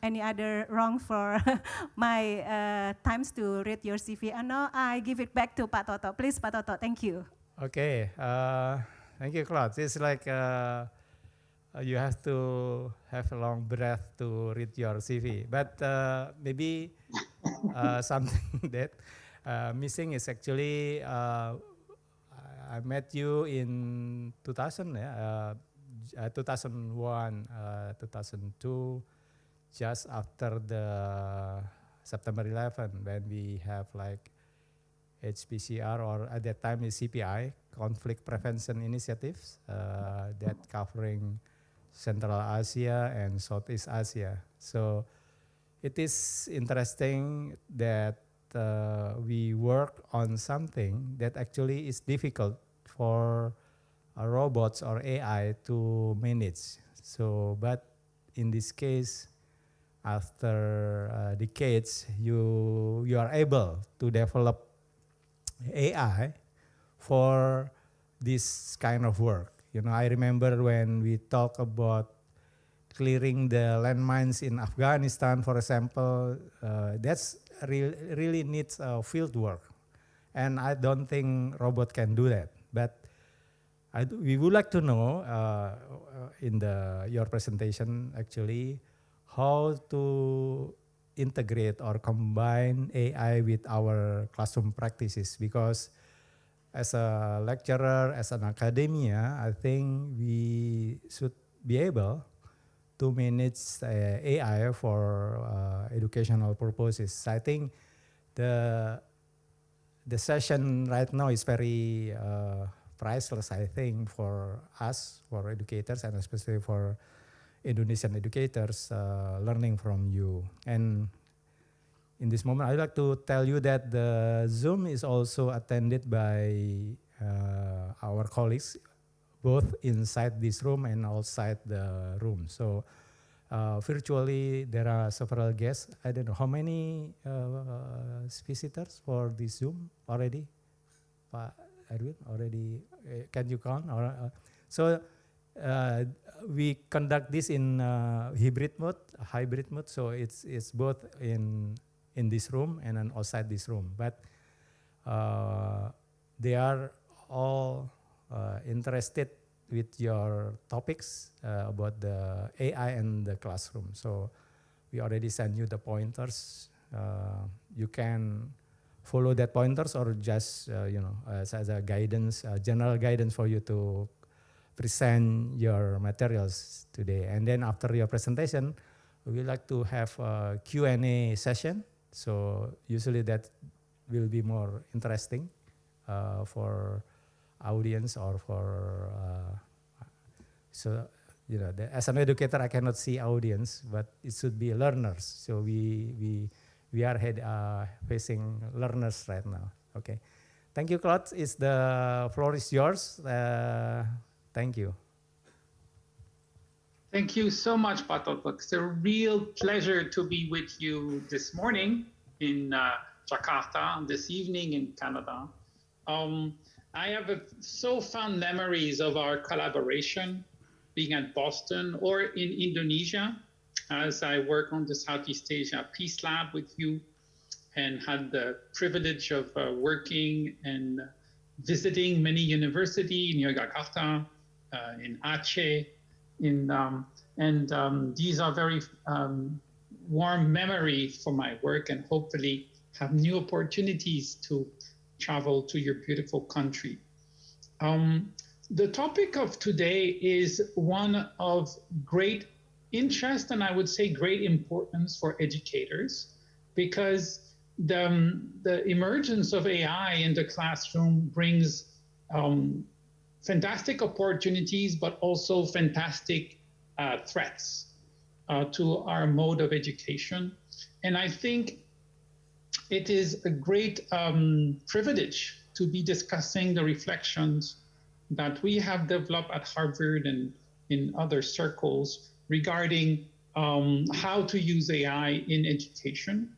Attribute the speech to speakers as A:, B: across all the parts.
A: any other wrong for my times to read your CV? And now I give it back to Pak Toto. Please, Pak Toto, thank you.
B: Okay, thank you, Claude. It's like you have to have a long breath to read your CV, but maybe something that missing is actually I met you in 2000, 2001, 2002, just after the September 11, when we have like HPCR, or at that time is CPI, Conflict Prevention Initiatives, that covering Central Asia and Southeast Asia. So it is interesting that we work on something that actually is difficult for robots or AI to manage. So, but in this case, after decades, you are able to develop AI for this kind of work. You know, I remember when we talk about clearing the landmines in Afghanistan, for example, that's really needs field work. And I don't think robot can do that. But we would like to know in your presentation actually how to integrate or combine AI with our classroom practices, because as a lecturer, as an academia, I think we should be able to manage AI for educational purposes. I think the session right now is very priceless, I think, for us, for educators, and especially for Indonesian educators learning from you. And in this moment, I'd like to tell you that the Zoom is also attended by our colleagues, both inside this room and outside the room. So virtually, there are several guests. I don't know how many visitors for this Zoom already, Pak Edwin, already, can you count? So we conduct this in hybrid mode. So it's both in this room and then outside this room. But they are all interested with your topics about the AI and the classroom. So we already sent you the pointers. You can follow that pointers, or just as a guidance, general guidance for you to present your materials today. And then after your presentation, we would like to have a Q&A session. So usually that will be more interesting for audience, or for as an educator, I cannot see audience, but it should be learners. So we are facing learners right now. Okay, thank you, Claude. The floor is yours. Thank you.
C: Thank you so much, Pato. It's a real pleasure to be with you this morning in Jakarta, and this evening in Canada. I have so fond memories of our collaboration, being at Boston or in Indonesia, as I work on the Southeast Asia Peace Lab with you, and had the privilege of working and visiting many universities in Yogyakarta, in Aceh, and these are very warm memories for my work, and hopefully have new opportunities to travel to your beautiful country. The topic of today is one of great interest, and I would say great importance for educators, because the emergence of AI in the classroom brings fantastic opportunities, but also fantastic threats to our mode of education. And I think it is a great privilege to be discussing the reflections that we have developed at Harvard and in other circles regarding how to use AI in education,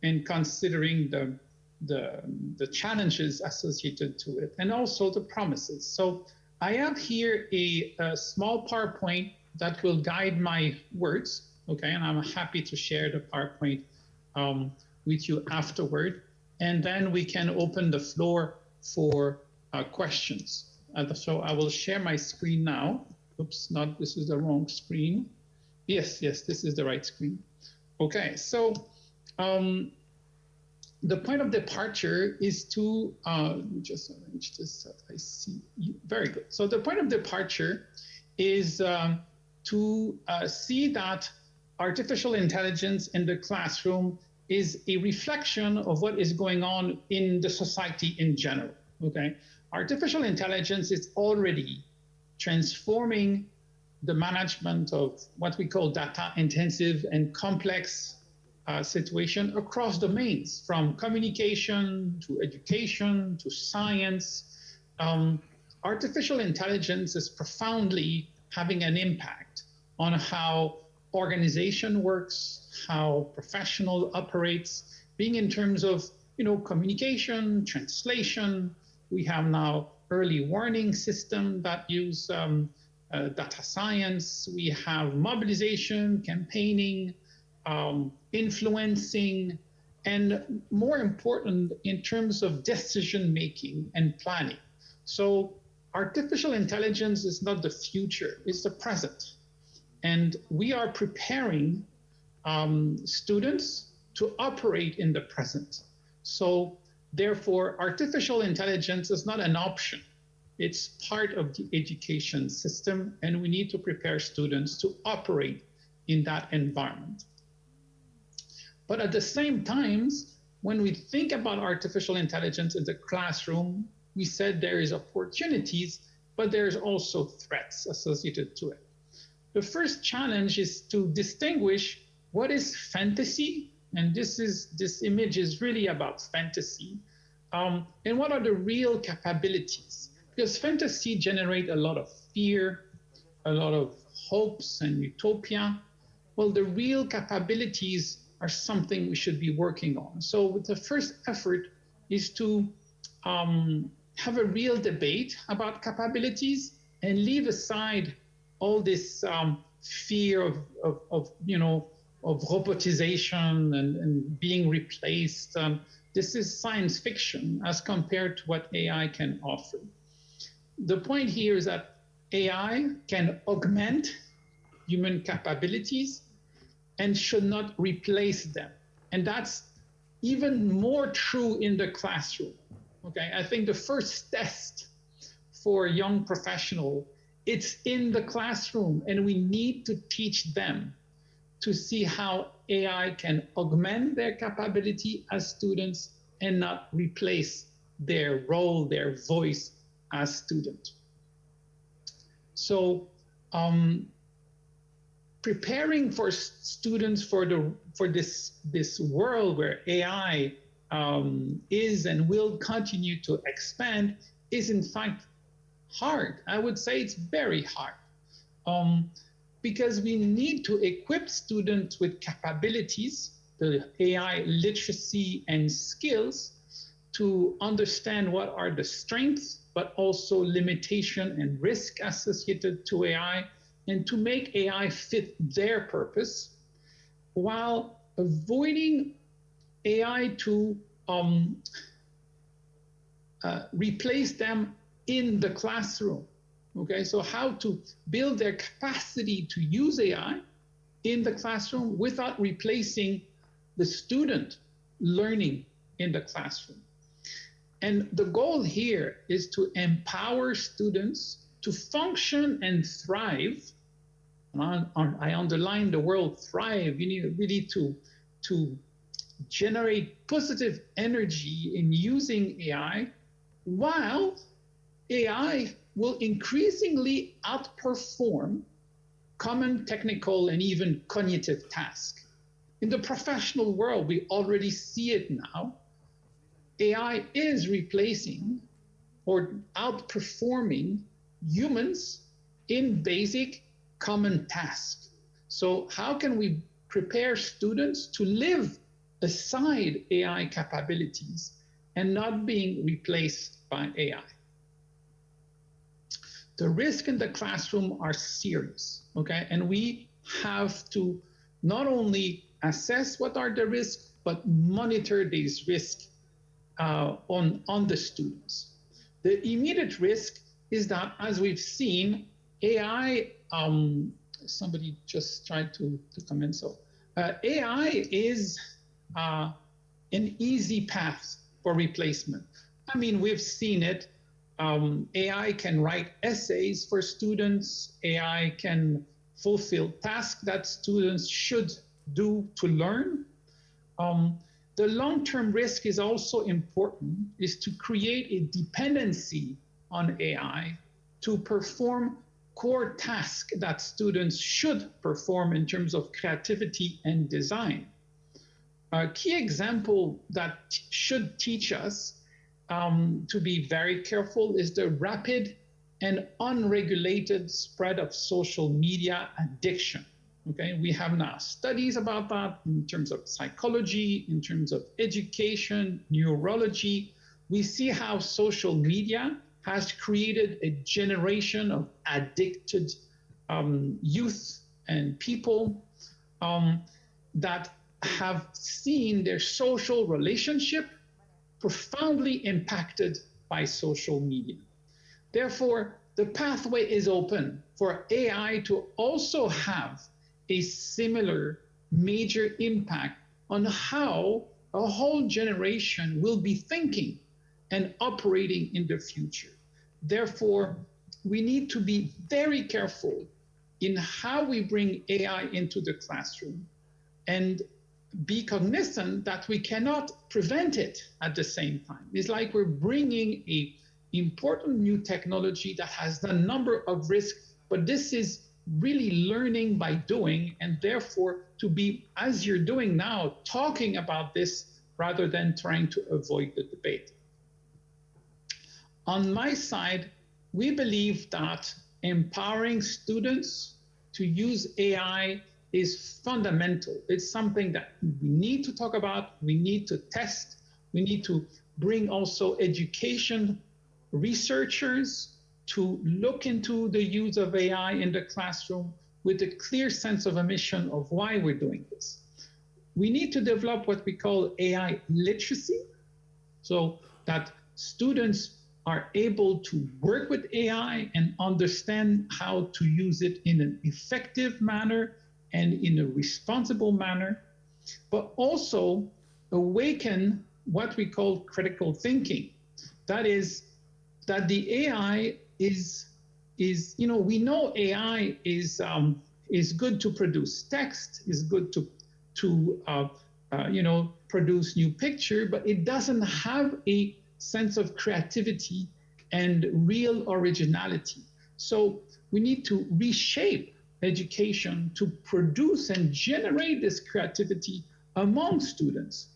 C: and considering the challenges associated to it, and also the promises. So I have here a small PowerPoint that will guide my words. okay? And I'm happy to share the PowerPoint with you afterward. And then we can open the floor for questions. So I will share my screen now. Oops, this is the wrong screen. Yes, this is the right screen. Okay, so the point of departure is to, just arrange this so I see you. Very good. So the point of departure is to see that artificial intelligence in the classroom is a reflection of what is going on in the society in general, okay? Artificial intelligence is already transforming the management of what we call data intensive and complex situation across domains, from communication to education to science. Artificial intelligence is profoundly having an impact on how organization works, how professional operates, being in terms of communication, translation. We have now early warning system that use data science. We have mobilization, campaigning, influencing, and more important in terms of decision making and planning. So artificial intelligence is not the future, it's the present. And we are preparing students to operate in the present. So therefore, artificial intelligence is not an option. It's part of the education system, and we need to prepare students to operate in that environment. But at the same time, when we think about artificial intelligence in the classroom, we said there is opportunities, but there's also threats associated to it. The first challenge is to distinguish what is fantasy, and this image is really about fantasy, and what are the real capabilities? Because fantasy generates a lot of fear, a lot of hopes and utopia. Well, the real capabilities are something we should be working on. So the first effort is to have a real debate about capabilities and leave aside all this fear of robotization and being replaced. This is science fiction as compared to what AI can offer. The point here is that AI can augment human capabilities and should not replace them. And that's even more true in the classroom. Okay, I think the first test for a young professional, it's in the classroom, and we need to teach them to see how AI can augment their capability as students and not replace their role, their voice as students. So preparing for students for this world where AI is and will continue to expand is in fact hard. I would say it's very hard because we need to equip students with capabilities, the AI literacy and skills to understand what are the strengths, but also limitation and risk associated to AI, and to make AI fit their purpose while avoiding AI to replace them in the classroom. Okay, so how to build their capacity to use AI in the classroom without replacing the student learning in the classroom. And the goal here is to empower students to function and thrive. And I underline the word thrive. You need really to generate positive energy in using AI, while AI will increasingly outperform common technical and even cognitive tasks. In the professional world, we already see it now. AI is replacing or outperforming humans in basic common tasks. So how can we prepare students to live aside AI capabilities and not being replaced by AI? The risks in the classroom are serious, okay? And we have to not only assess what are the risks, but monitor these risks on the students. The immediate risk is that, as we've seen, AI, somebody just tried to comment, so AI is an easy path for replacement. I mean, we've seen it. AI can write essays for students. AI can fulfill tasks that students should do to learn. The long-term risk is also important, is to create a dependency on AI to perform core tasks that students should perform in terms of creativity and design. A key example that should teach us to be very careful is the rapid and unregulated spread of social media addiction. Okay, we have now studies about that in terms of psychology, in terms of education, neurology. We see how social media has created a generation of addicted youth and people that have seen their social relationship profoundly impacted by social media. Therefore, the pathway is open for AI to also have a similar major impact on how a whole generation will be thinking and operating in the future. Therefore, we need to be very careful in how we bring AI into the classroom and be cognizant that we cannot prevent it at the same time. It's like we're bringing an important new technology that has a number of risks, but this is really learning by doing, and therefore to be, as you're doing now, talking about this rather than trying to avoid the debate. On my side, we believe that empowering students to use AI is fundamental. It's something that we need to talk about, we need to test, we need to bring also education researchers to look into the use of AI in the classroom with a clear sense of a mission of why we're doing this. We need to develop what we call AI literacy, so that students are able to work with AI and understand how to use it in an effective manner and in a responsible manner, but also awaken what we call critical thinking. That is, that the AI is we know AI is good to produce text, is good to produce new picture, but it doesn't have a sense of creativity and real originality. So we need to reshape education to produce and generate this creativity among students.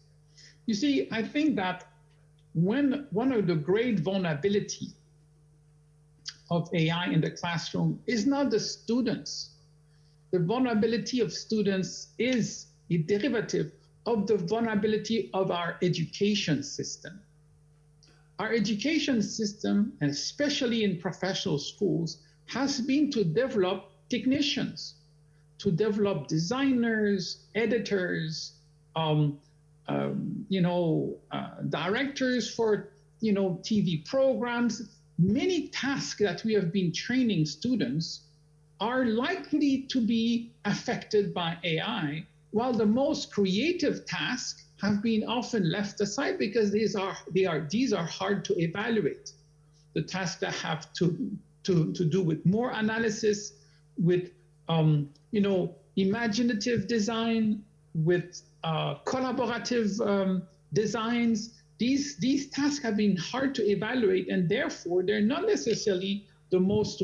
C: You see, I think that when one of the great vulnerabilities of AI in the classroom is not the students. The vulnerability of students is a derivative of the vulnerability of our education system. Our education system, and especially in professional schools, has been to develop technicians, to develop designers, editors, directors for TV programs. Many tasks that we have been training students are likely to be affected by AI, while the most creative tasks have been often left aside because these are hard to evaluate. The tasks that have to do with more analysis, with imaginative design, with collaborative designs. These tasks have been hard to evaluate, and therefore they're not necessarily the most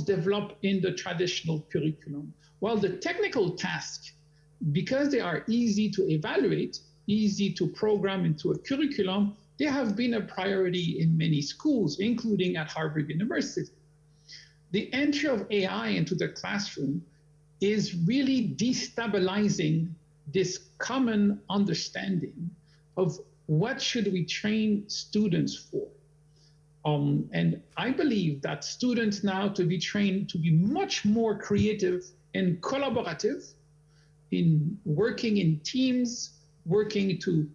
C: developed in the traditional curriculum. While the technical tasks, because they are easy to evaluate, easy to program into a curriculum, they have been a priority in many schools, including at Harvard University. The entry of AI into the classroom is really destabilizing this common understanding of what should we train students for. And I believe that students now to be trained to be much more creative and collaborative, in working in teams, working to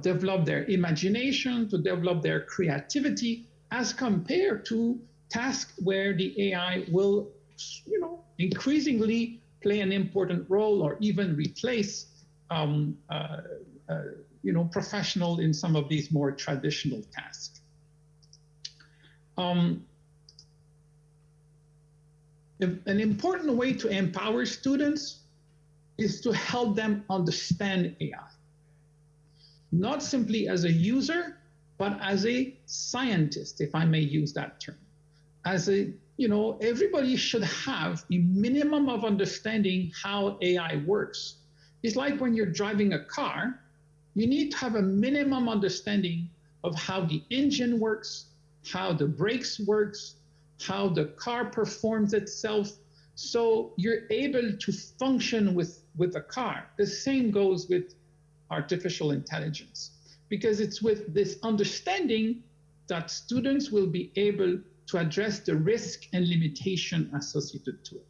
C: develop their imagination, to develop their creativity, as compared to tasks where the AI will, increasingly play an important role or even replace, professional in some of these more traditional tasks. An important way to empower students is to help them understand AI. Not simply as a user, but as a scientist, if I may use that term. As everybody should have a minimum of understanding how AI works. It's like when you're driving a car, you need to have a minimum understanding of how the engine works, how the brakes works, how the car performs itself, so you're able to function with a car. The same goes with artificial intelligence, because it's with this understanding that students will be able to address the risk and limitation associated to it.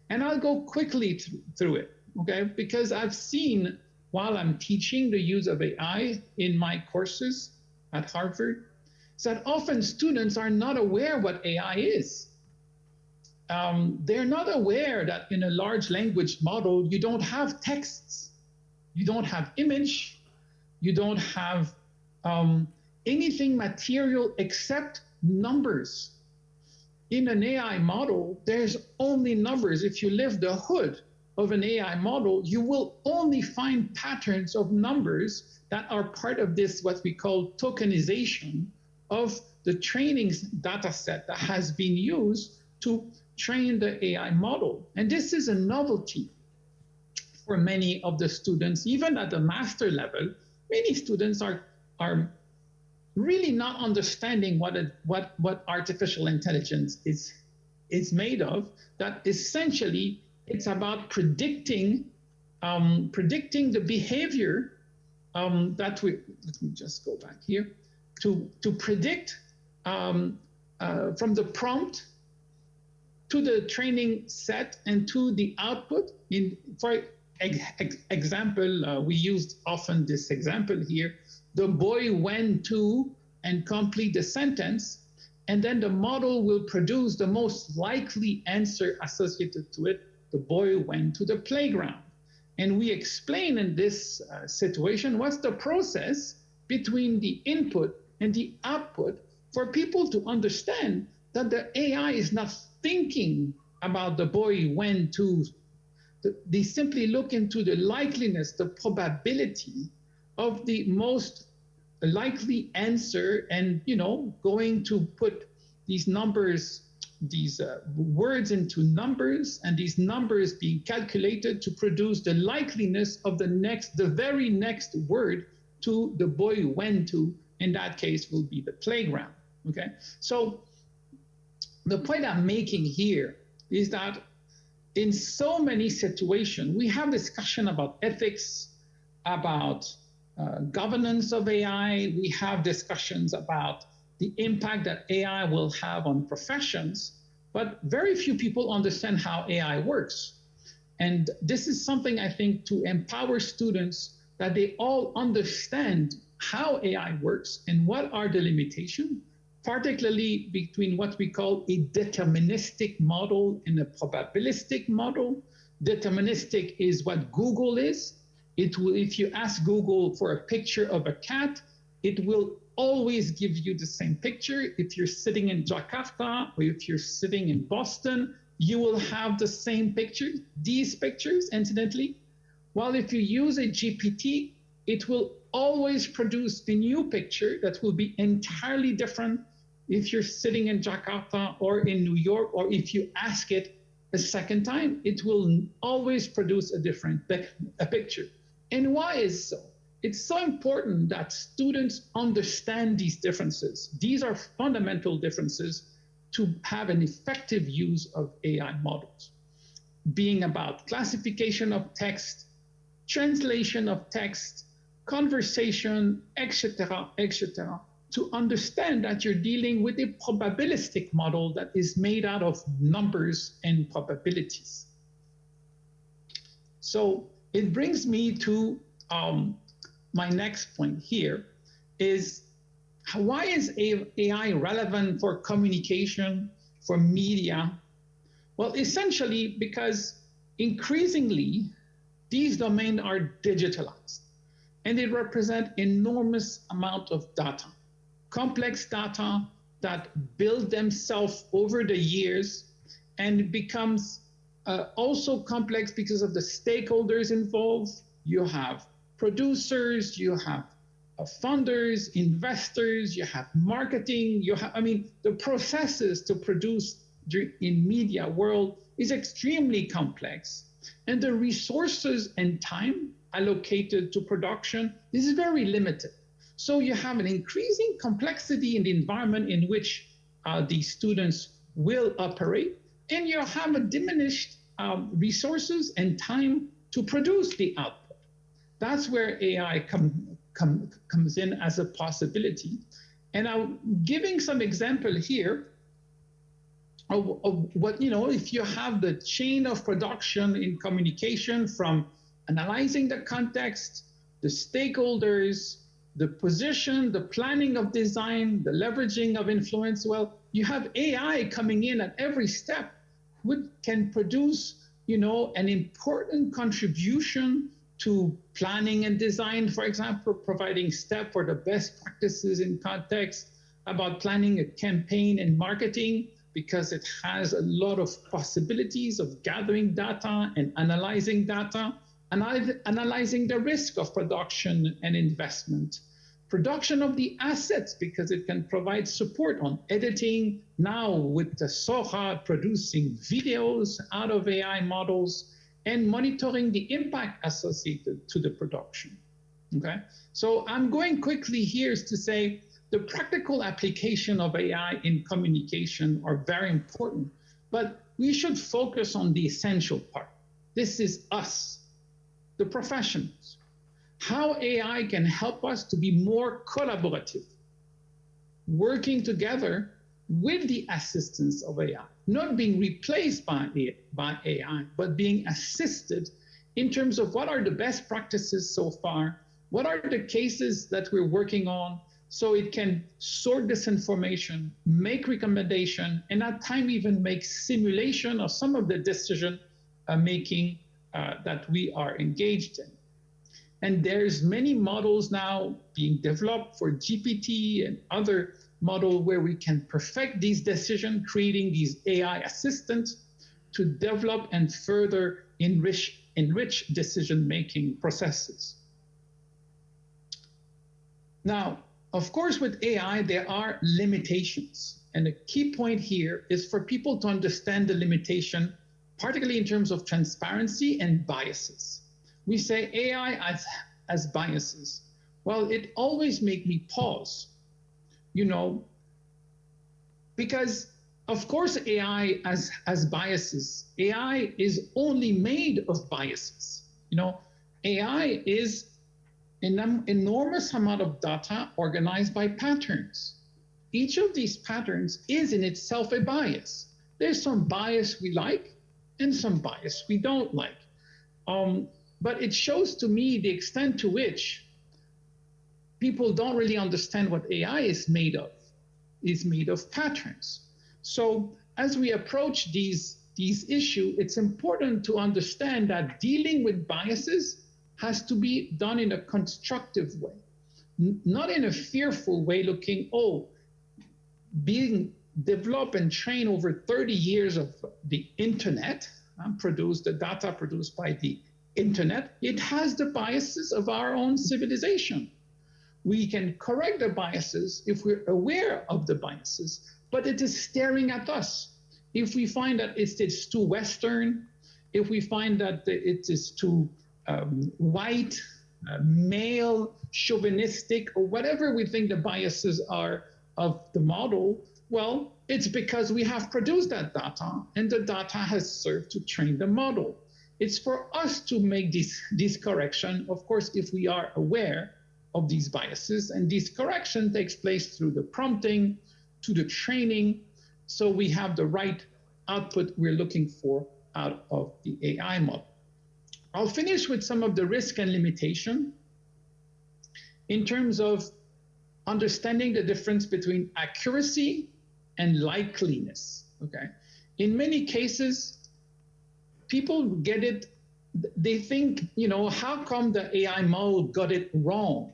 C: And I'll go quickly through it, okay? Because I've seen, while I'm teaching the use of AI in my courses at Harvard, is that often students are not aware what AI is. They're not aware that in a large language model, you don't have texts, you don't have image, you don't have anything material except numbers. In an AI model, there's only numbers. If you lift the hood of an AI model, you will only find patterns of numbers that are part of this, what we call tokenization of the training data set that has been used to train the AI model. And this is a novelty for many of the students. Even at the master level, many students are really not understanding what artificial intelligence is made of. That essentially it's about predicting the behavior that we, let me just go back here, to predict from the prompt to the training set and to the output. For example, we used often this example here: the boy went to, and complete the sentence, and then the model will produce the most likely answer associated to it. The boy went to the playground. And we explain in this situation what's the process between the input and the output for people to understand that the AI is not thinking about the boy went to. They simply look into the likeliness, the probability of the most likely answer, and going to put these numbers, these words into numbers, and these numbers being calculated to produce the likeliness of the very next word to the boy went to. In that case will be the playground. Okay, so the point I'm making here is that in so many situations we have discussion about ethics, about governance of AI. We have discussions about the impact that AI will have on professions, but very few people understand how AI works. And this is something, I think, to empower students, that they all understand how AI works and what are the limitations, particularly between what we call a deterministic model and a probabilistic model. Deterministic is what Google is. It will, if you ask Google for a picture of a cat, it will always give you the same picture. If you're sitting in Jakarta or if you're sitting in Boston, you will have the same picture, these pictures, incidentally. While if you use a GPT, it will always produce the new picture that will be entirely different if you're sitting in Jakarta or in New York, or if you ask it a second time, it will always produce a different picture. And why is so? It's so important that students understand these differences. These are fundamental differences to have an effective use of AI models, being about classification of text, translation of text, conversation, etc., etc., to understand that you're dealing with a probabilistic model that is made out of numbers and probabilities. So it brings me to my next point here is why is AI relevant for communication, for media? Well, essentially because increasingly these domains are digitalized and they represent enormous amount of data, complex data that build themselves over the years, and it becomes also complex because of the stakeholders involved. You have producers, you have funders, investors, you have marketing, you have, I mean, the processes to produce in media world is extremely complex. And the resources and time allocated to production is very limited. So you have an increasing complexity in the environment in which these students will operate, and you have a diminished resources and time to produce the output. That's where AI comes in as a possibility. And I'm giving some example here of what, you know, if you have the chain of production in communication from analyzing the context, the stakeholders, the position, the planning of design, the leveraging of influence, well, you have AI coming in at every step, which can produce, you know, an important contribution to planning and design, for example, providing step for the best practices in context about planning a campaign and marketing, because it has a lot of possibilities of gathering data and analyzing data, and analyzing the risk of production and investment. Production of the assets, because it can provide support on editing, now with the Sora producing videos out of AI models, and monitoring the impact associated to the production, okay? So I'm going quickly here to say the practical application of AI in communication are very important, but we should focus on the essential part. This is us, the professionals. How AI can help us to be more collaborative, working together with the assistance of AI, not being replaced by AI, but being assisted in terms of what are the best practices so far, what are the cases that we're working on, so it can sort this information, make recommendation, and at time even make simulation of some of the decision making that we are engaged in. And there's many models now being developed for GPT and other model where we can perfect these decisions, creating these AI assistants to develop and further enrich decision-making processes. Now, of course, with AI, there are limitations. And the key point here is for people to understand the limitation, particularly in terms of transparency and biases. We say AI as biases. Well, it always makes me pause, you know, because of course AI as biases. AI is only made of biases. You know, AI is an enormous amount of data organized by patterns. Each of these patterns is in itself a bias. There's some bias we like and some bias we don't like. But it shows to me the extent to which people don't really understand what AI is made of. It's made of patterns. So as we approach these issues, it's important to understand that dealing with biases has to be done in a constructive way, not in a fearful way, looking, oh, being developed and trained over 30 years of the internet, the data produced by the internet, it has the biases of our own civilization. We can correct the biases if we're aware of the biases, but it is staring at us. If we find that it's too Western, if we find that it is too white, male, chauvinistic, or whatever we think the biases are of the model, well, it's because we have produced that data and the data has served to train the model. It's for us to make this correction, of course, if we are aware of these biases, and this correction takes place through the prompting, to the training, so we have the right output we're looking for out of the AI model. I'll finish with some of the risk and limitation in terms of understanding the difference between accuracy and likeliness, okay? In many cases, people get it, they think, you know, how come the AI model got it wrong?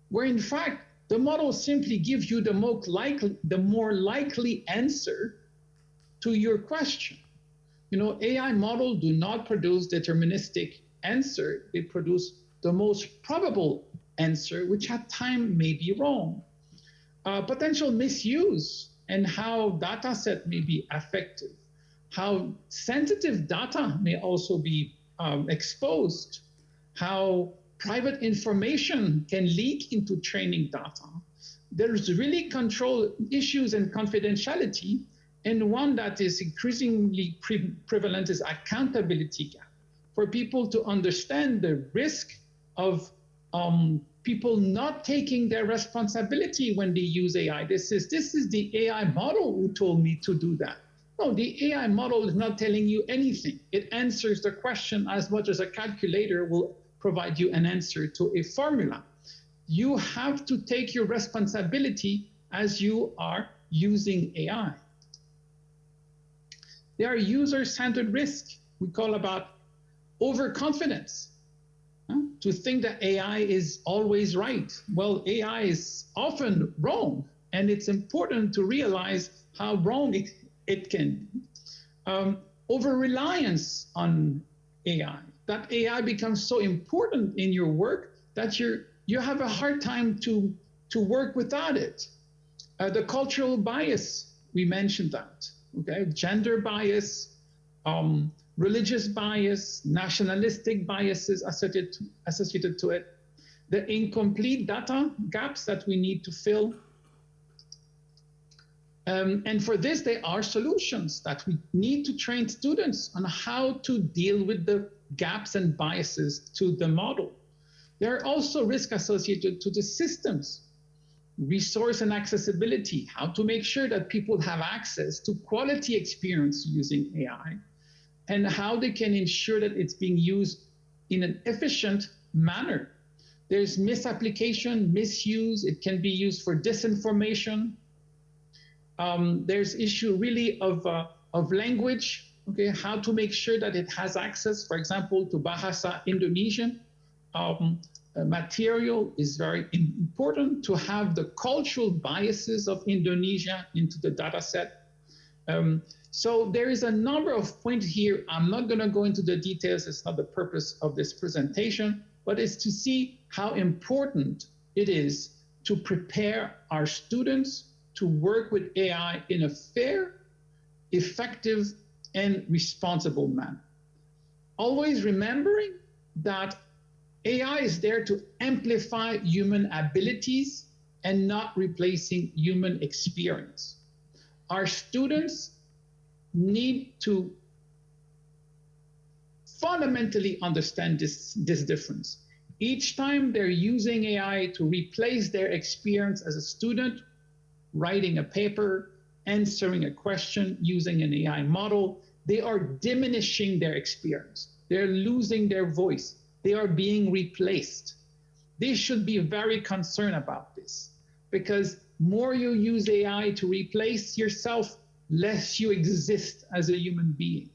C: Where in fact, the model simply gives you the more likely answer to your question. You know, AI models do not produce deterministic answer. They produce the most probable answer, which at times may be wrong. Potential misuse and how data set may be affected, how sensitive data may also be exposed, how private information can leak into training data. There's really control issues and confidentiality, and one that is increasingly prevalent is accountability gap, for people to understand the risk of people not taking their responsibility when they use AI. This is the AI model who told me to do that. No, the AI model is not telling you anything. It answers the question as much as a calculator will provide you an answer to a formula. You have to take your responsibility as you are using AI. There are user-centered risk. We call about overconfidence. To think that AI is always right. Well, AI is often wrong, and it's important to realize how wrong it can be. Over-reliance on AI. That AI becomes so important in your work that you have a hard time to work without it. The cultural bias, we mentioned that, okay? Gender bias, religious bias, nationalistic biases associated to it, the incomplete data gaps that we need to fill. And for this, there are solutions that we need to train students on how to deal with the gaps and biases to the model. There are also risks associated to the systems, resource and accessibility, how to make sure that people have access to quality experience using AI, and how they can ensure that it's being used in an efficient manner. There's misapplication, misuse, it can be used for disinformation. There's issue really of language, okay, how to make sure that it has access, for example, to Bahasa Indonesian. Material is very important to have the cultural biases of Indonesia into the data set. So there is a number of points here. I'm not going to go into the details. It's not the purpose of this presentation, but it's to see how important it is to prepare our students to work with AI in a fair, effective, and responsible manner. Always remembering that AI is there to amplify human abilities and not replacing human experience. Our students need to fundamentally understand this difference. Each time they're using AI to replace their experience as a student, writing a paper, answering a question using an AI model, they are diminishing their experience. They're losing their voice. They are being replaced. They should be very concerned about this, because more you use AI to replace yourself, less you exist as a human being.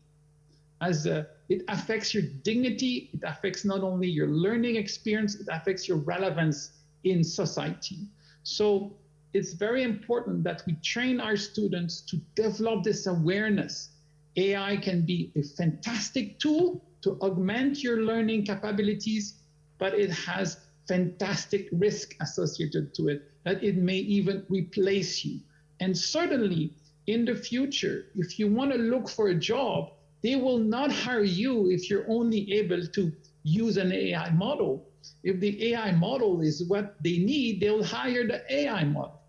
C: It affects your dignity, it affects not only your learning experience, it affects your relevance in society. So it's very important that we train our students to develop this awareness. AI can be a fantastic tool to augment your learning capabilities, but it has fantastic risk associated to it, that it may even replace you. And certainly in the future, if you want to look for a job, they will not hire you if you're only able to use an AI model. If the AI model is what they need, they'll hire the AI model.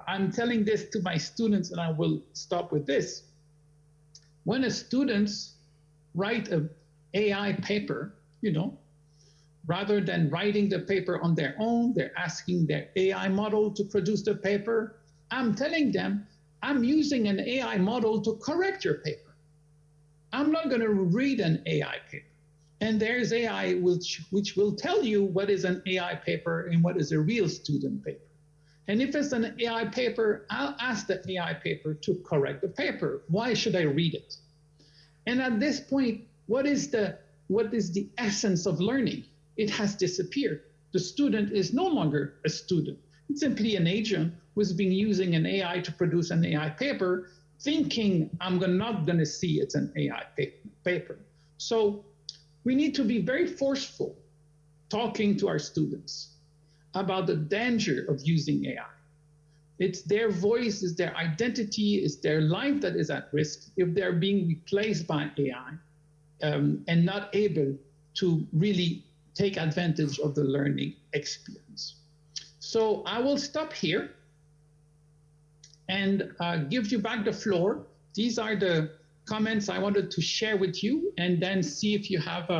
C: I'm telling this to my students, and I will stop with this. When a students write an AI paper, you know, rather than writing the paper on their own, they're asking their AI model to produce the paper. I'm telling them, I'm using an AI model to correct your paper. I'm not going to read an AI paper. And there's AI which will tell you what is an AI paper and what is a real student paper. And if it's an AI paper, I'll ask the AI paper to correct the paper. Why should I read it? And at this point, what is the essence of learning? It has disappeared. The student is no longer a student. It's simply an agent who's been using an AI to produce an AI paper, thinking I'm not going to see it's an AI paper. So we need to be very forceful talking to our students about the danger of using AI. It's their voice, it's their identity, it's their life that is at risk if they're being replaced by AI and not able to really take advantage of the learning experience. So I will stop here and give you back the floor. These are the comments I wanted to share with you, and then see if you have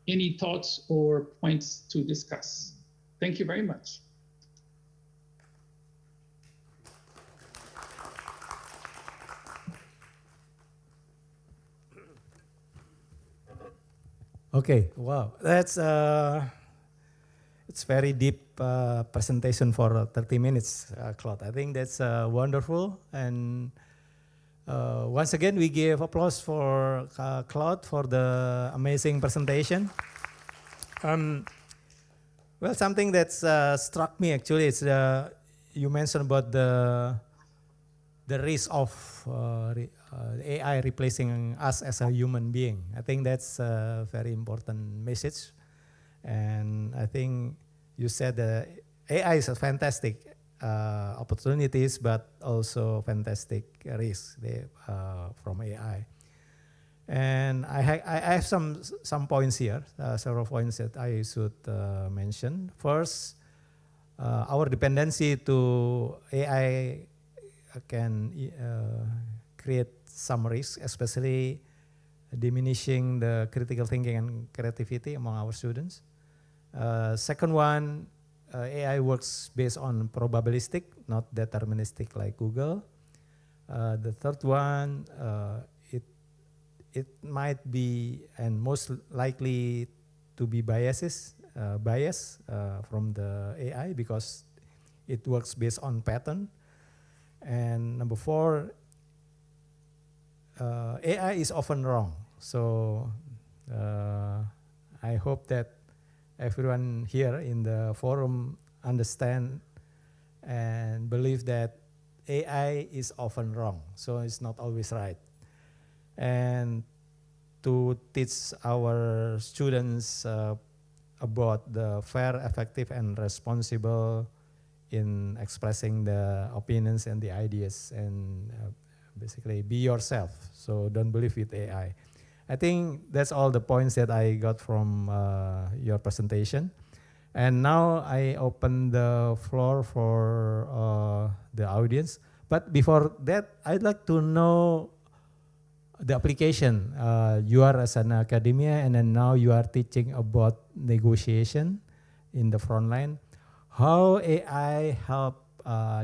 C: any thoughts or points to discuss. Thank you very much.
B: Okay, wow, that's it's very deep presentation for 30 minutes, Claude. I think that's wonderful, and once again we give applause for Claude for the amazing presentation. Well, something that's struck me actually is you mentioned about the risk of AI replacing us as a human being. I think that's a very important message. And I think you said AI is a fantastic opportunities, but also fantastic risks from AI. And I have some points here, several points that I should mention. First, our dependency to AI can create some risk, especially diminishing the critical thinking and creativity among our students. Second one, AI works based on probabilistic, not deterministic like Google. The third one, it might be and most likely to be bias from the AI because it works based on pattern. And number four, AI is often wrong. So I hope that everyone here in the forum understand and believe that AI is often wrong. So it's not always right. And to teach our students about the fair, effective, and responsible in expressing the opinions and the ideas, and basically be yourself. So don't believe with AI. I think that's all the points that I got from your presentation. And now I open the floor for the audience. But before that, I'd like to know the application. You are as an academia, and then now you are teaching about negotiation in the front line. How AI help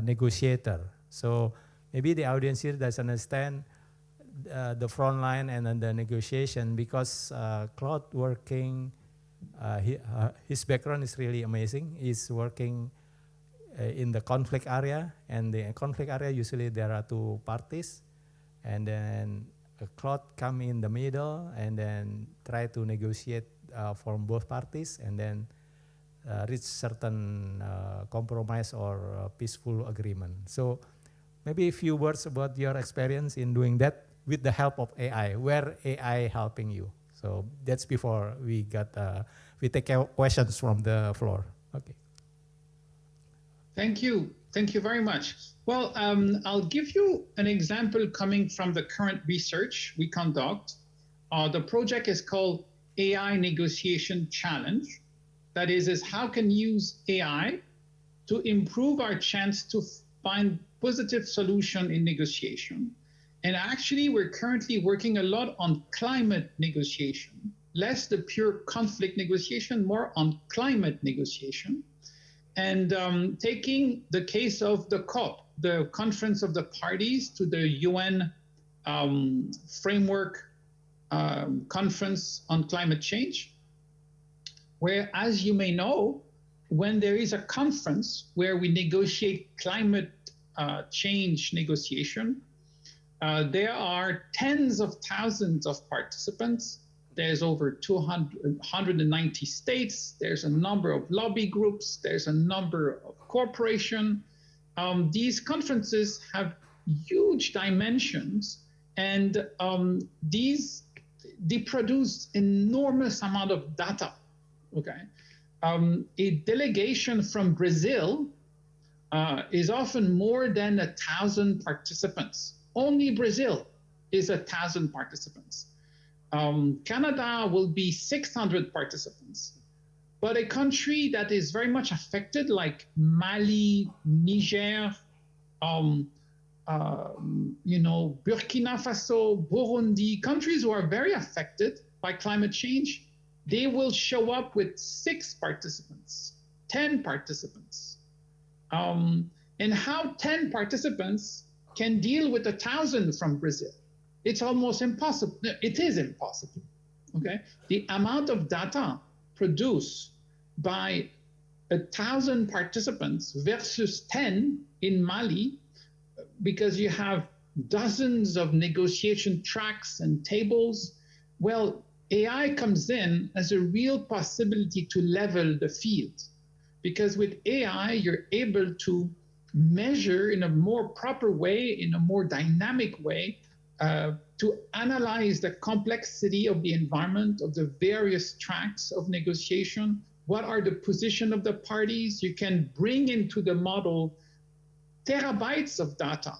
B: negotiator? So maybe the audience here doesn't understand the front line and then the negotiation, because Claude working, his background is really amazing. He's working in the conflict area, and the conflict area usually there are two parties, and then Claude come in the middle and then try to negotiate from both parties, and then reach certain compromise or peaceful agreement. So maybe a few words about your experience in doing that with the help of AI. Where AI helping you? So that's before we take questions from the floor. Okay.
C: Thank you. Thank you very much. Well, I'll give you an example coming from the current research we conduct. The project is called AI Negotiation Challenge. That is how can use AI to improve our chance to find positive solution in negotiation. And actually, we're currently working a lot on climate negotiation, less the pure conflict negotiation, more on climate negotiation. And taking the case of the COP, the Conference of the Parties to the UN framework conference on climate change, where, as you may know, when there is a conference where we negotiate climate change negotiation, there are tens of thousands of participants. There's over 190 states. There's a number of lobby groups. There's a number of corporations. These conferences have huge dimensions, and they produce enormous amount of data. Okay, a delegation from Brazil is often more than 1,000 participants. Only Brazil is 1,000 participants. Canada will be 600 participants. But a country that is very much affected, like Mali, Niger, Burkina Faso, Burundi, countries who are very affected by climate change, they will show up with 6 participants, 10 participants. And how 10 participants can deal with 1,000 from Brazil? It's almost impossible. It is impossible, okay? The amount of data produced by 1,000 participants versus 10 in Mali, because you have dozens of negotiation tracks and tables, well, AI comes in as a real possibility to level the field. Because with AI, you're able to measure in a more proper way, in a more dynamic way, to analyze the complexity of the environment, of the various tracks of negotiation. What are the position of the parties? You can bring into the model terabytes of data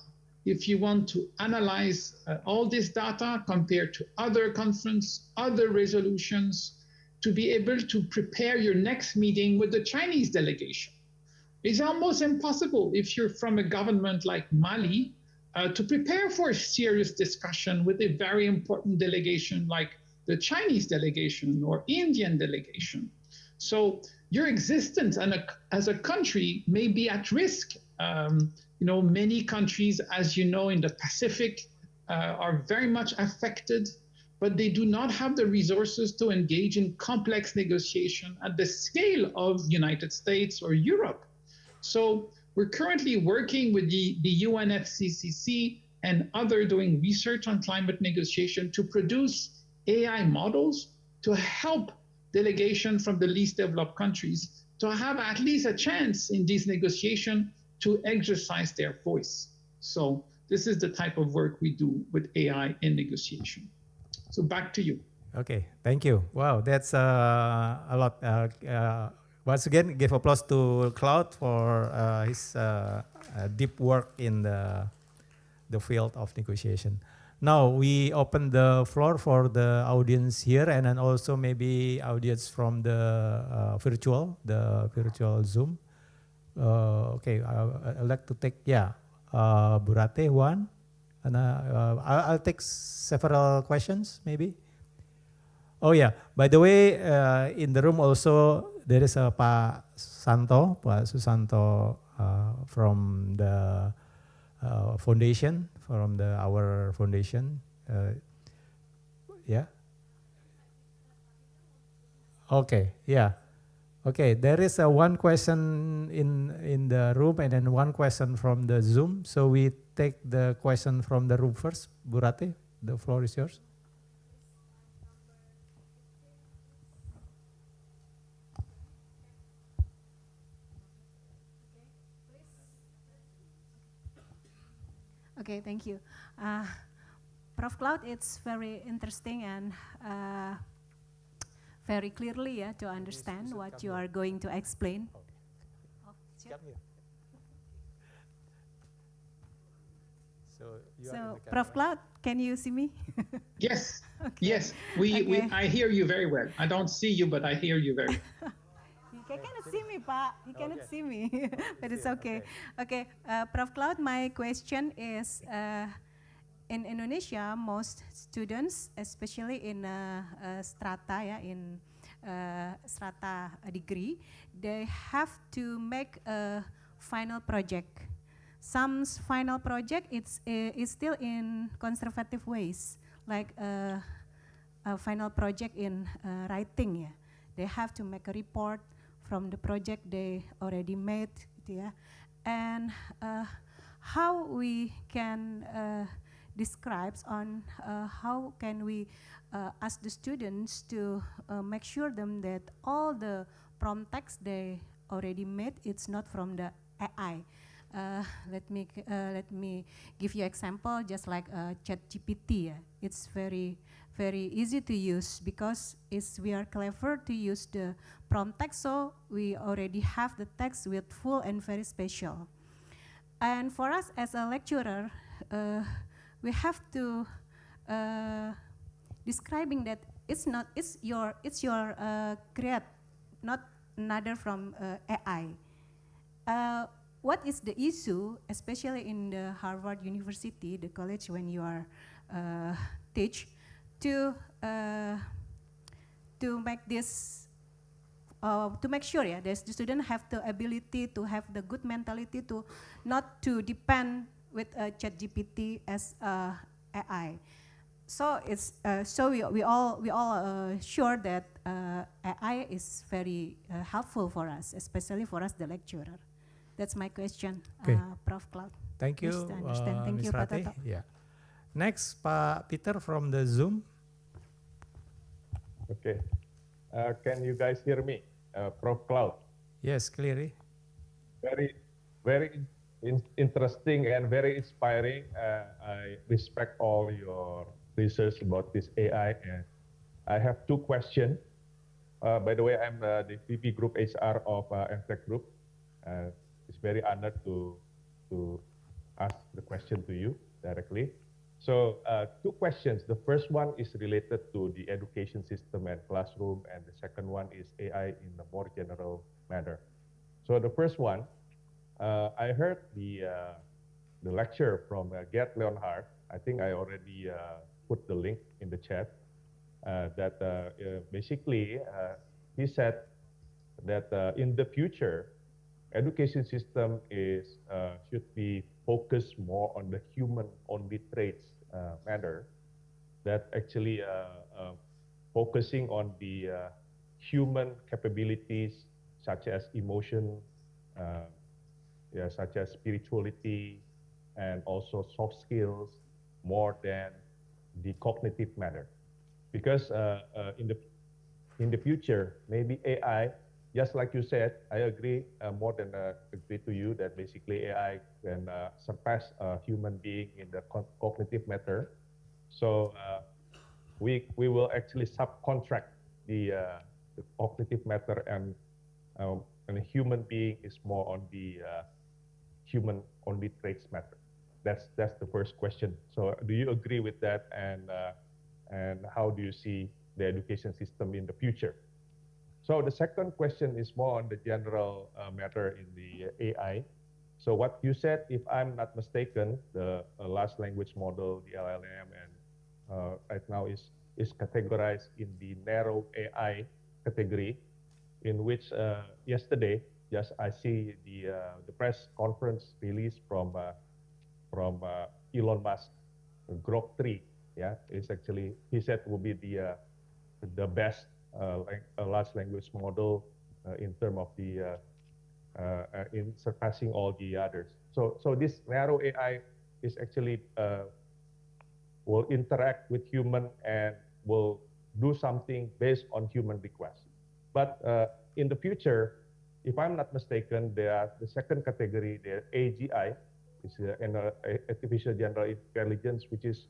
C: if you want to analyze all this data compared to other conference, other resolutions, to be able to prepare your next meeting with the Chinese delegation. It's almost impossible if you're from a government like Mali to prepare for a serious discussion with a very important delegation like the Chinese delegation or Indian delegation. So your existence as a country may be at risk. Many countries, as you know, in the Pacific are very much affected, but they do not have the resources to engage in complex negotiation at the scale of United States or Europe. So we're currently working with the UNFCCC and other doing research on climate negotiation to produce AI models to help delegations from the least developed countries to have at least a chance in this negotiation to exercise their voice. So this is the type of work we do with AI in negotiation. So back to you.
B: Okay, thank you. Wow, that's a lot. Once again, give applause to Claude for his deep work in the field of negotiation. Now we open the floor for the audience here, and then also maybe audience from the virtual Zoom. Okay, I'd like to take Burate one, and I'll take several questions maybe. Oh yeah, by the way, in the room also there is Pak Susanto from the foundation, from our foundation. Yeah. Okay. Yeah. Okay. There is one question in the room and then one question from the Zoom. So we take the question from the room first. Burate, the floor is yours.
A: Okay, thank you. Prof. Claude, it's very interesting and very clearly to understand what you are going to explain. Oh, sure. So Prof. Claude, can you see me?
C: Yes,
A: okay.
C: Yes, I hear you very well. I don't see you, but I hear you very well.
A: He cannot see me, Pak. He cannot see me, but it's okay. Okay, Prof. Claude, my question is, in Indonesia, most students, especially in strata, in strata degree, they have to make a final project. Some final project is still in conservative ways, like final project in writing, yeah. They have to make a report from the project they already made, gitu ya. And how we can describe on how can we ask the students to make sure them that all the prompt text they already made, it's not from the AI. Let me give you example, just like ChatGPT. Yeah. It's very easy to use because we are clever to use the prompt text, so we already have the text with full and very special. And for us as a lecturer, we have to describing that it's your create, not another from AI. What is the issue, especially in the Harvard University, the college when you are teach, to make this, to make sure, yeah, the student have the ability to have the good mentality to not to depend with ChatGPT as AI. So it's so we all sure that AI is very helpful for us, especially for us the lecturer. That's my question, Prof. Claude.
B: Thank you,
A: Thank
B: Ms.
A: you, Pak
B: Ratih.
A: Toto.
B: Yeah. Next, Pak Peter from the Zoom.
D: Okay. Can you guys hear me, Prof. Claude?
B: Yes, clearly.
D: Very interesting and very inspiring. I respect all your research about this AI, and I have two questions. By the way, I'm the VP Group HR of MTech Group. It's very honored to ask the question to you directly. So two questions. The first one is related to the education system and classroom, and the second one is AI in a more general manner. So the first one, I heard the lecture from Gerd Leonhard. I think I already put the link in the chat. That basically he said that in the future, education system should be focused more on the human-only traits manner. That actually focusing on the human capabilities such as emotion, such as spirituality, and also soft skills more than the cognitive matter. Because in the future, maybe AI, just like you said, I agree more than agree to you that basically AI can surpass a human being in the cognitive matter. So we will actually subcontract the cognitive matter, and a human being is more on the human-only traits matter. That's the first question. So do you agree with that, and how do you see the education system in the future? So the second question is more on the general matter in the AI. So what you said, if I'm not mistaken, the large language model, the LLM, and right now is categorized in the narrow AI category, in which yesterday, just I see the press conference release from Elon Musk, Grok 3. Yeah, is actually, he said, will be the best large language model in terms of the in surpassing all the others. So this narrow AI is actually will interact with human and will do something based on human requests. But in the future, if I'm not mistaken, the second category, the AGI, is artificial general intelligence, which is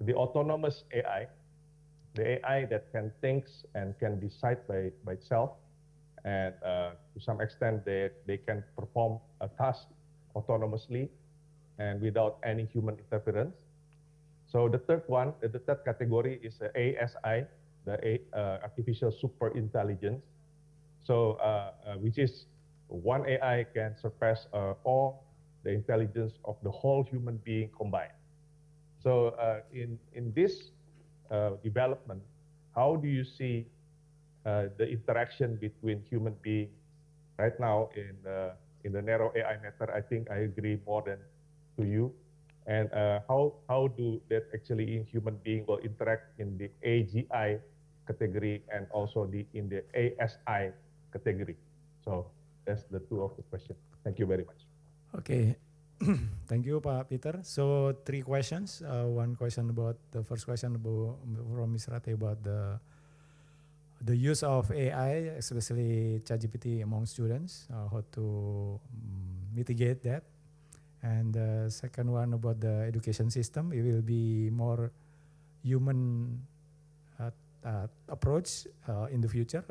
D: the autonomous AI, the AI that can think and can decide by itself, and to some extent they can perform a task autonomously and without any human interference. So the third category is ASI, the artificial super intelligence. So which is one AI can surpass all the intelligence of the whole human being combined. So in this development, how do you see the interaction between human being right now in the narrow AI matter? I think I agree more than to you and how do that actually in human being will interact in the AGI category and also in the ASI category. So that's the two of the questions. Thank you very much.
B: Okay. Thank you, Pak Peter. So 3 questions. One question about the first question from Ms. Rate about the use of AI, especially ChatGPT among students, how to mitigate that. And the second one about the education system, it will be more human approach in the future,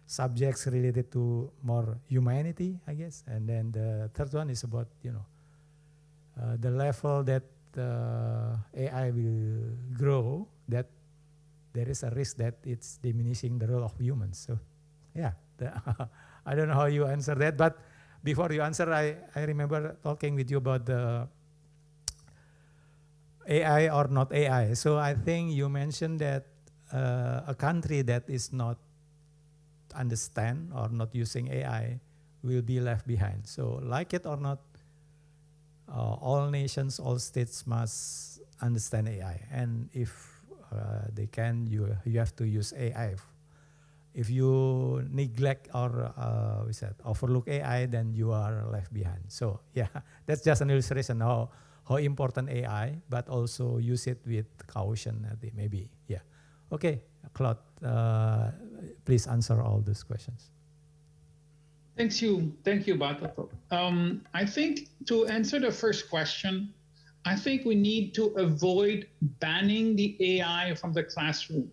B: subjects related to more humanity, I guess. And then the third one is about, the level that AI will grow, that there is a risk that it's diminishing the role of humans. So yeah, I don't know how you answer that, but before you answer, I remember talking with you about the AI or not AI. So I think you mentioned that a country that is not understand or not using AI will be left behind. So like it or not, all nations, all states must understand AI. And if they can, you have to use AI. If you neglect or overlook AI, then you are left behind. So yeah, that's just an illustration how important AI, but also use it with caution, maybe. Yeah. Okay, Claude, please answer all those questions.
C: Thank you, Batato. I think to answer the first question, I think we need to avoid banning the AI from the classroom.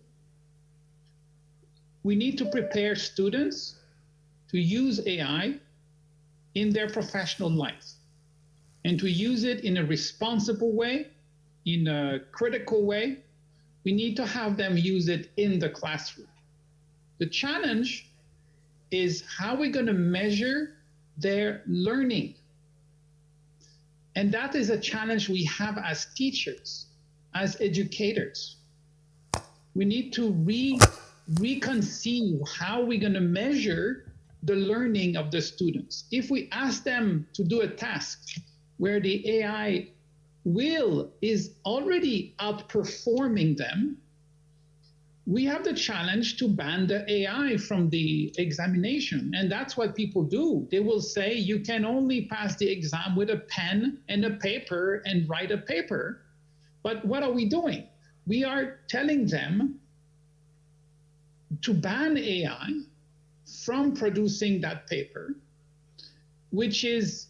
C: We need to prepare students to use AI in their professional life and to use it in a responsible way, in a critical way. We need to have them use it in the classroom. The challenge is how we're going to measure their learning. And that is a challenge we have as teachers, as educators. We need to reconceive how we're going to measure the learning of the students. If we ask them to do a task where the AI is already outperforming them, we have the challenge to ban the AI from the examination. And that's what people do. They will say, you can only pass the exam with a pen and a paper and write a paper. But what are we doing? We are telling them to ban AI from producing that paper, which is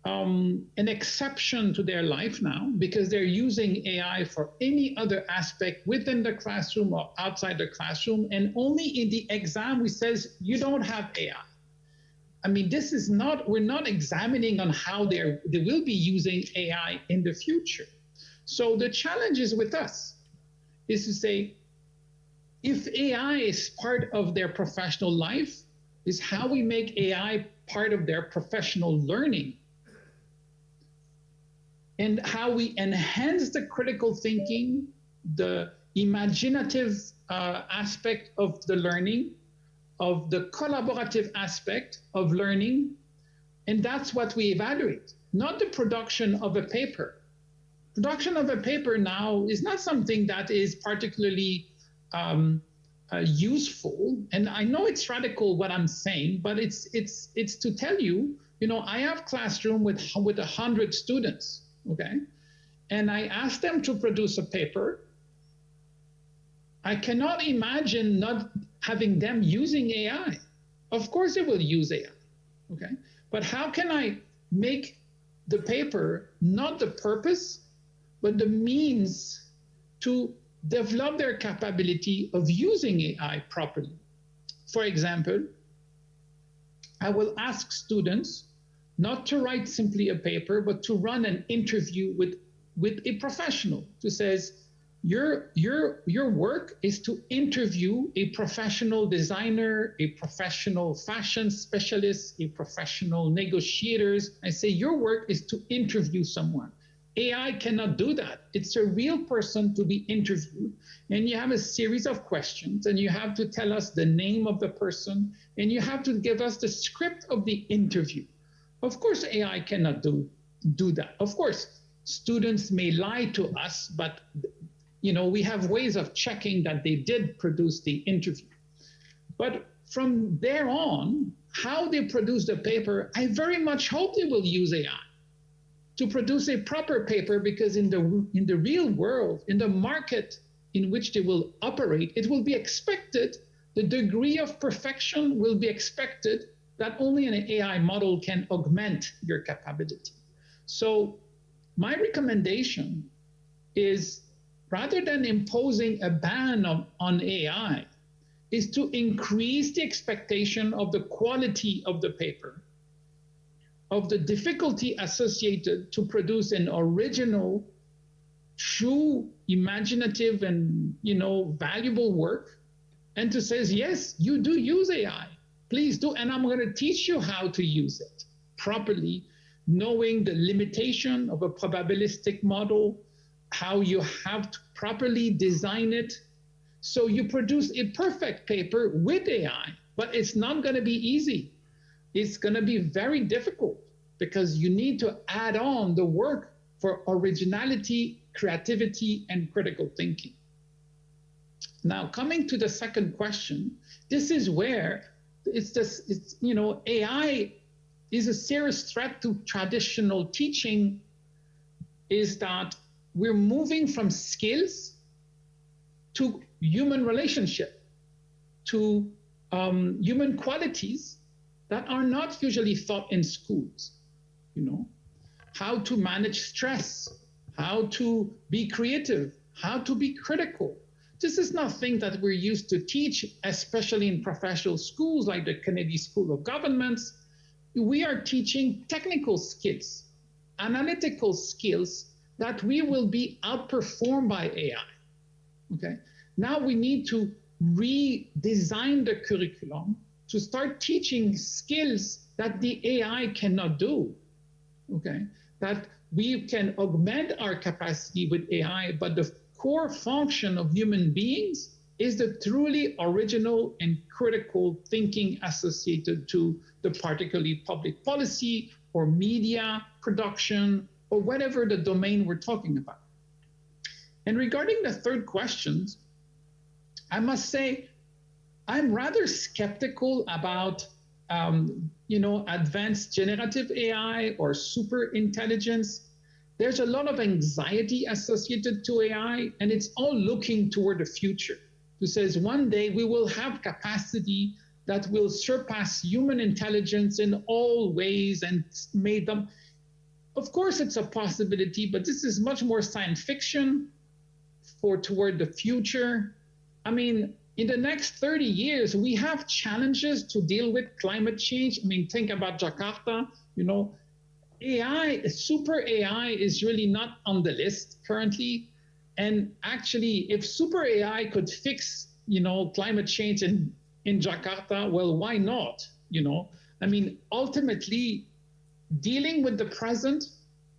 C: an exception to their life now, because they're using AI for any other aspect within the classroom or outside the classroom. And only in the exam, we says, you don't have AI. I mean, we're not examining on how they will be using AI in the future. So the challenge is with us, is to say, if AI is part of their professional life, is how we make AI part of their professional learning, and how we enhance the critical thinking, the imaginative aspect of the learning, of the collaborative aspect of learning. And that's what we evaluate, not the production of a paper. Production of a paper now is not something that is particularly useful. And I know it's radical what I'm saying, but it's to tell you, I have classroom with 100 students. Okay, and I asked them to produce a paper. I cannot imagine not having them using AI. Of course they will use AI, okay? But how can I make the paper not the purpose, but the means to develop their capability of using AI properly? For example, I will ask students not to write simply a paper, but to run an interview with a professional who says, your work is to interview a professional designer, a professional fashion specialist, a professional negotiators. I say, your work is to interview someone. AI cannot do that. It's a real person to be interviewed. And you have a series of questions, and you have to tell us the name of the person, and you have to give us the script of the interview. Of course, AI cannot do that. Of course, students may lie to us, but we have ways of checking that they did produce the interview. But from there on, how they produce the paper, I very much hope they will use AI to produce a proper paper, because in the real world, in the market in which they will operate, it will be expected, the degree of perfection will be expected that only an AI model can augment your capability. So my recommendation is, rather than imposing a ban on AI, is to increase the expectation of the quality of the paper, of the difficulty associated to produce an original, true, imaginative, and valuable work, and to say, yes, you do use AI, please do, and I'm going to teach you how to use it properly, knowing the limitation of a probabilistic model, how you have to properly design it, so you produce a perfect paper with AI. But it's not going to be easy. It's going to be very difficult, because you need to add on the work for originality, creativity, and critical thinking. Now, coming to the second question, this is where AI is a serious threat to traditional teaching, is that we're moving from skills to human relationship, to human qualities that are not usually taught in schools. How to manage stress, how to be creative, how to be critical. This is nothing that we're used to teach, especially in professional schools like the Kennedy School of Governments. We are teaching technical skills, analytical skills that we will be outperformed by AI. Okay. Now we need to redesign the curriculum to start teaching skills that the AI cannot do. Okay. That we can augment our capacity with AI, but the core function of human beings is the truly original and critical thinking associated to the particularly public policy or media production or whatever the domain we're talking about. And regarding the third question, I must say, I'm rather skeptical about advanced generative AI or super intelligence. There's a lot of anxiety associated to AI, and it's all looking toward the future. It says one day we will have capacity that will surpass human intelligence in all ways and made them. Of course, it's a possibility, but this is much more science fiction toward the future. I mean, in the next 30 years, we have challenges to deal with climate change. I mean, think about Jakarta, AI, super AI is really not on the list currently. And actually, if super AI could fix, climate change in Jakarta, well, why not? I mean, ultimately, dealing with the present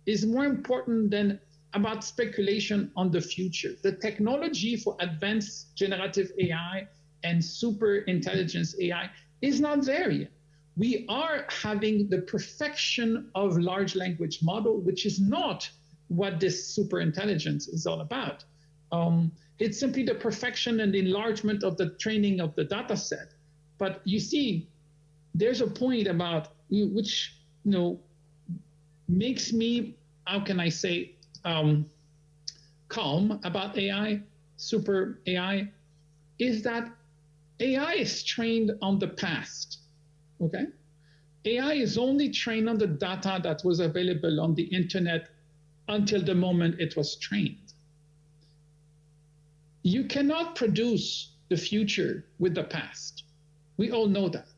C: is more important than about speculation on the future. The technology for advanced generative AI and super intelligence AI is not there yet. We are having the perfection of large language model, which is not what this super intelligence is all about. It's simply the perfection and the enlargement of the training of the data set. But you see, there's a point about which, makes me, how can I say, calm about AI, super AI, is that AI is trained on the past, okay? AI is only trained on the data that was available on the internet until the moment it was trained. You cannot produce the future with the past. We all know that,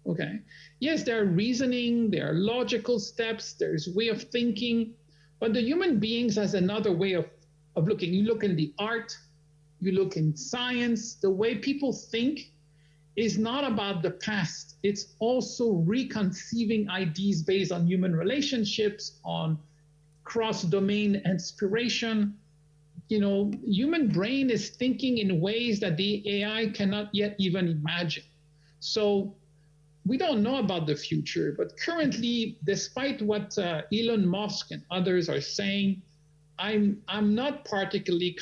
C: okay? Yes, there are reasoning, there are logical steps, there's way of thinking, but the human beings has another way of looking. You look in the art, you look in science, the way people think is not about the past. It's also reconceiving ideas based on human relationships, on cross-domain inspiration. Human brain is thinking in ways that the AI cannot yet even imagine. So we don't know about the future, but currently, despite what Elon Musk and others are saying, I'm not particularly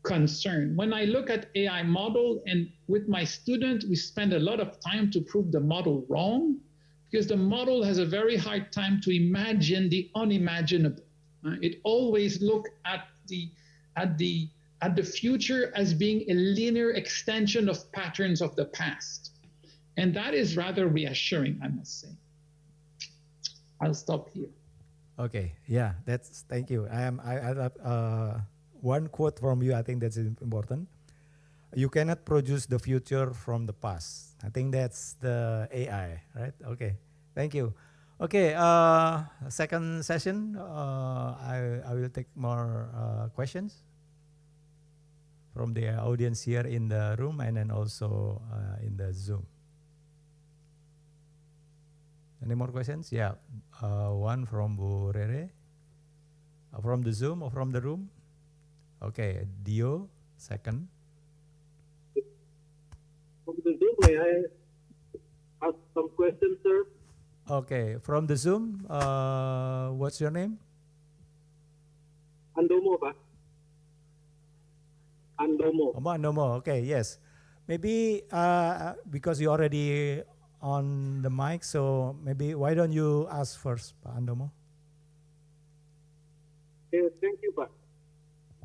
C: concerned. When I look at AI model and with my student, we spend a lot of time to prove the model wrong because the model has a very hard time to imagine the unimaginable. It always look at the future as being a linear extension of patterns of the past. And that is rather reassuring, I must say. I'll stop here.
B: Okay, yeah, thank you. I have one quote from you. I think that's important. You cannot produce the future from the past. I think that's the AI, right? Okay, thank you. Okay, second session. I will take more questions from the audience here in the room and then also in the Zoom. Any more questions? Yeah, one from Bu Rere. From the Zoom or from the room? Okay, Dio, second.
E: From the Zoom, may I ask some questions, sir?
B: Okay, from the Zoom, what's your name?
E: Andomo, Pak. Andomo.
B: Andomo, okay, yes. Maybe because you already on the mic, so maybe why don't you ask first, Pak Andomo?
E: Okay, thank you, Pak.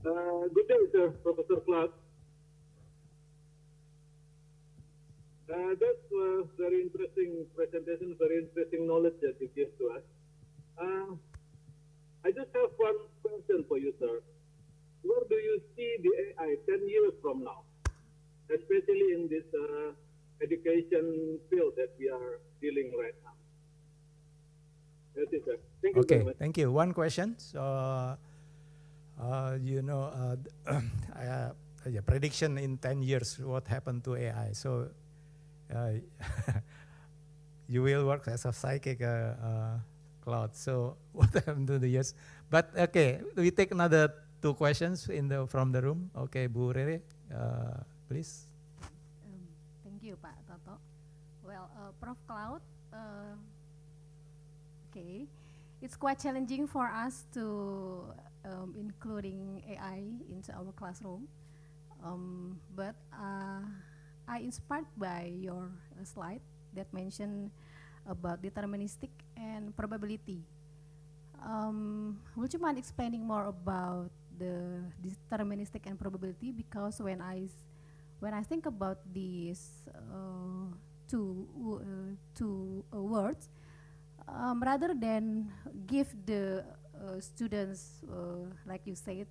E: Good day, sir, Professor Claude. That's a very interesting presentation, very interesting knowledge that you give to us. I just have one question for you, sir. Where do you see the AI 10 years from now, especially in this education field that we are dealing right now? That's it, sir. Thank you very much.
B: Thank you. One question. So, prediction in 10 years, what happened to AI? So, you will work as a psychic, Claude. So, what happened to the years? But okay, we take another two questions from the room. Okay, Bu Rere, please.
A: Thank you, Pak Toto. Well, Prof. Claude, okay, it's quite challenging for us to including AI into our classroom, but I inspired by your slide that mentioned about deterministic and probability. Would you mind explaining more about the deterministic and probability? Because when I think about these two words, rather than give the students, like you said,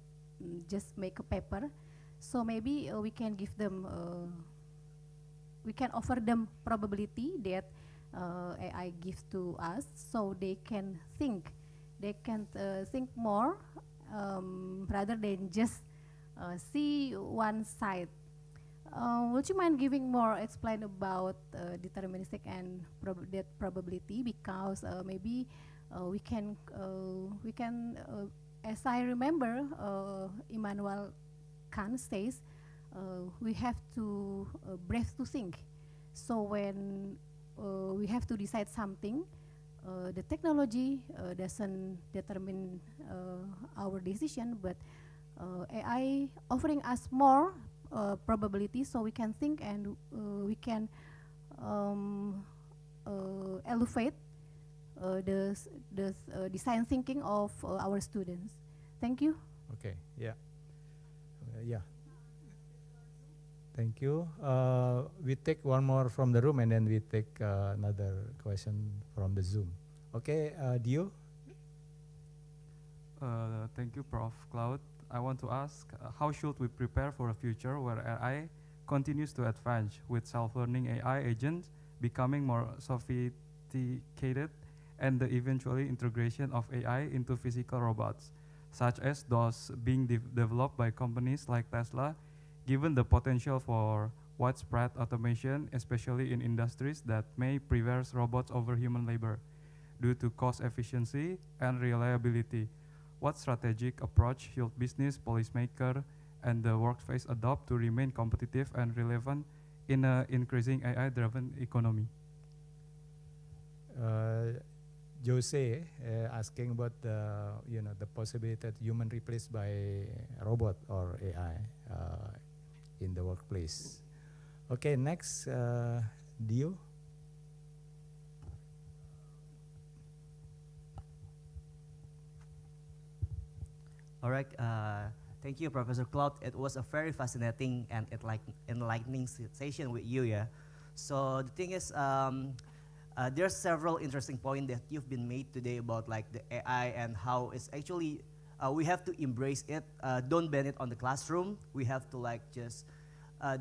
A: just make a paper, so maybe we can give them, we can offer them probability that AI gives to us, so they can think more rather than just see one side. Would you mind giving more explain about deterministic and that probability? Because maybe we can as I remember, Immanuel Kant says we have to breathe to think. So when we have to decide something, the technology doesn't determine our decision, but AI offering us more probability, so we can think and we can elevate the design thinking of our students. Thank you.
B: Okay, yeah. Yeah. Thank you. We take one more from the room and then we take another question from the Zoom. Okay, Dio?
F: Thank you, Prof. Claude. I want to ask, how should we prepare for a future where AI continues to advance with self-learning AI agents becoming more sophisticated and the eventually integration of AI into physical robots, such as those being developed by companies like Tesla, given the potential for widespread automation, especially in industries that may preserve robots over human labor due to cost efficiency and reliability? What strategic approach should business, policymaker, and the workplace adopt to remain competitive and relevant in an increasing AI-driven economy?
B: Jose asking about the the possibility that human replaced by robot or AI in the workplace. Okay, next, Dio.
G: All right. Thank you, Professor Claude. It was a very fascinating and enlightening session with you. Yeah. So the thing is, there's several interesting points that you've been made today about like the AI and how it's actually we have to embrace it. Don't ban it on the classroom. We have to like just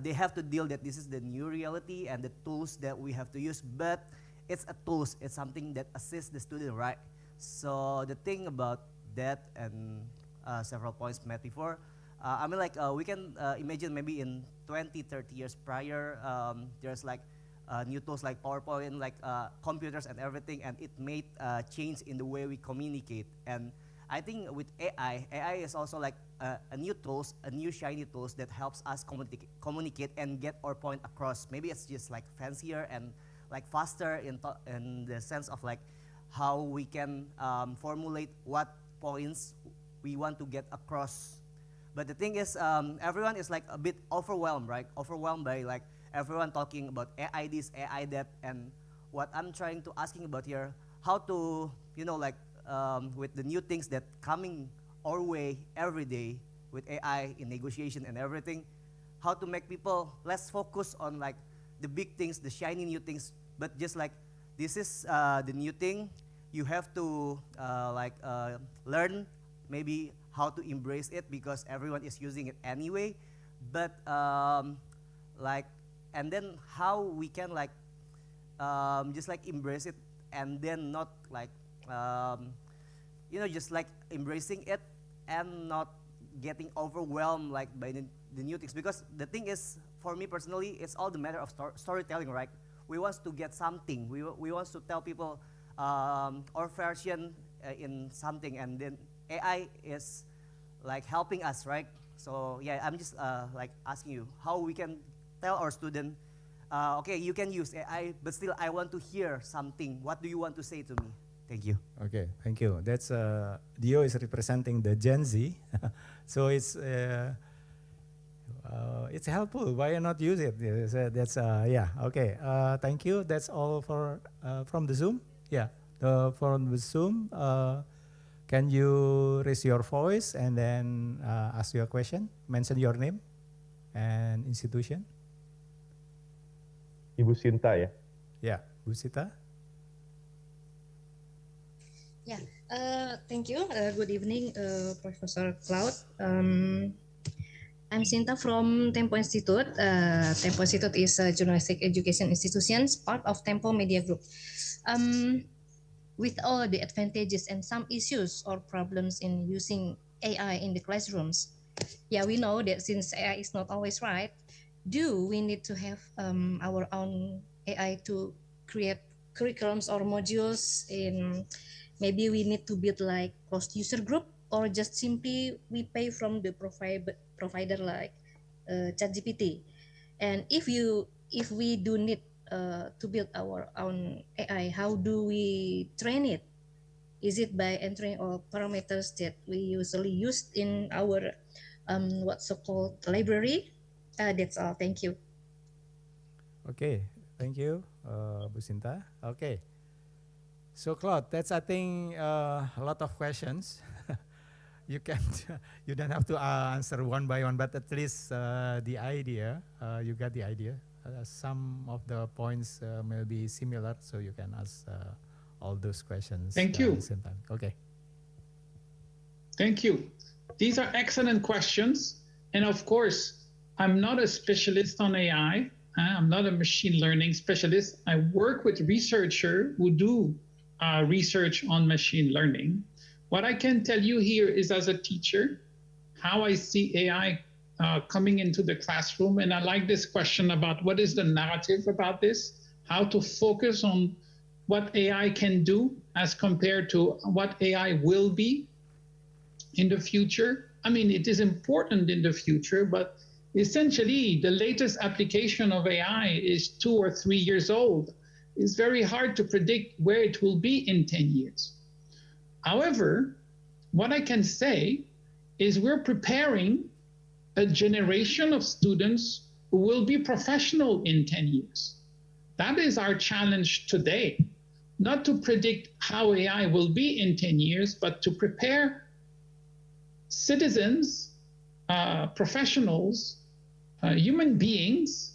G: they have to deal that this is the new reality and the tools that we have to use. But it's a tools. It's something that assists the student, right? So the thing about that and several points met before. I mean, like, we can imagine maybe in 20, 30 years prior, there's like new tools like PowerPoint, like computers and everything, and it made change in the way we communicate. And I think with AI is also like a new tools, a new shiny tools that helps us communicate and get our point across. Maybe it's just like fancier and like faster in the sense of like how we can formulate what points we want to get across. But the thing is, everyone is like a bit overwhelmed, right? Overwhelmed by like everyone talking about AI this, AI that, and what I'm trying to asking about here, how to, like with the new things that coming our way every day with AI in negotiation and everything, how to make people less focus on like the big things, the shiny new things, but just like this is the new thing. You have to learn maybe how to embrace it because everyone is using it anyway. But and then how we can like just like embrace it and then not like just like embracing it and not getting overwhelmed like by the new things. Because the thing is, for me personally, it's all the matter of storytelling, right? We want to get something. We want to tell people our version in something, and then AI is like helping us, right? So yeah, I'm just like asking you how we can tell our student, okay, you can use AI, but still I want to hear something. What do you want to say to me? Thank you.
B: Okay, thank you. That's Dio is representing the Gen Z, so it's helpful. Why not use it? That's yeah. Okay. Thank you. That's all for from the Zoom. Yeah. From the Zoom. Can you raise your voice and then ask your question? Mention your name and institution.
D: Ibu Sinta ya.
B: Yeah, Bu Sita.
H: Yeah, thank you. Good evening, Professor Claude. I'm Sinta from Tempo Institute. Tempo Institute is a journalistic education institution, part of Tempo Media Group. With all the advantages and some issues or problems in using AI in the classrooms, yeah, we know that since AI is not always right, do we need to have our own AI to create curriculums or modules? In maybe we need to build like closed user group, or just simply we pay from the provider like ChatGPT. And if we do need to build our own AI, how do we train it? Is it by entering all parameters that we usually use in our what's so-called library? That's all. Thank you.
B: Okay, thank you, Bu Sinta. Okay, so Claude, that's I think a lot of questions. You don't have to answer one by one, but at least the idea, you got the idea. Some of the points may be similar, so you can ask all those questions.
C: Thank you.
B: At the same time. Okay.
C: Thank you. These are excellent questions. And of course, I'm not a specialist on AI. I'm not a machine learning specialist. I work with researchers who do research on machine learning. What I can tell you here is, as a teacher, how I see AI coming into the classroom. And I like this question about what is the narrative about this, how to focus on what AI can do as compared to what AI will be in the future. I mean, it is important in the future, but essentially the latest application of AI is 2 or 3 years old. It's very hard to predict where it will be in 10 years. However, what I can say is we're preparing a generation of students who will be professional in 10 years. That is our challenge today, not to predict how AI will be in 10 years, but to prepare citizens, professionals, human beings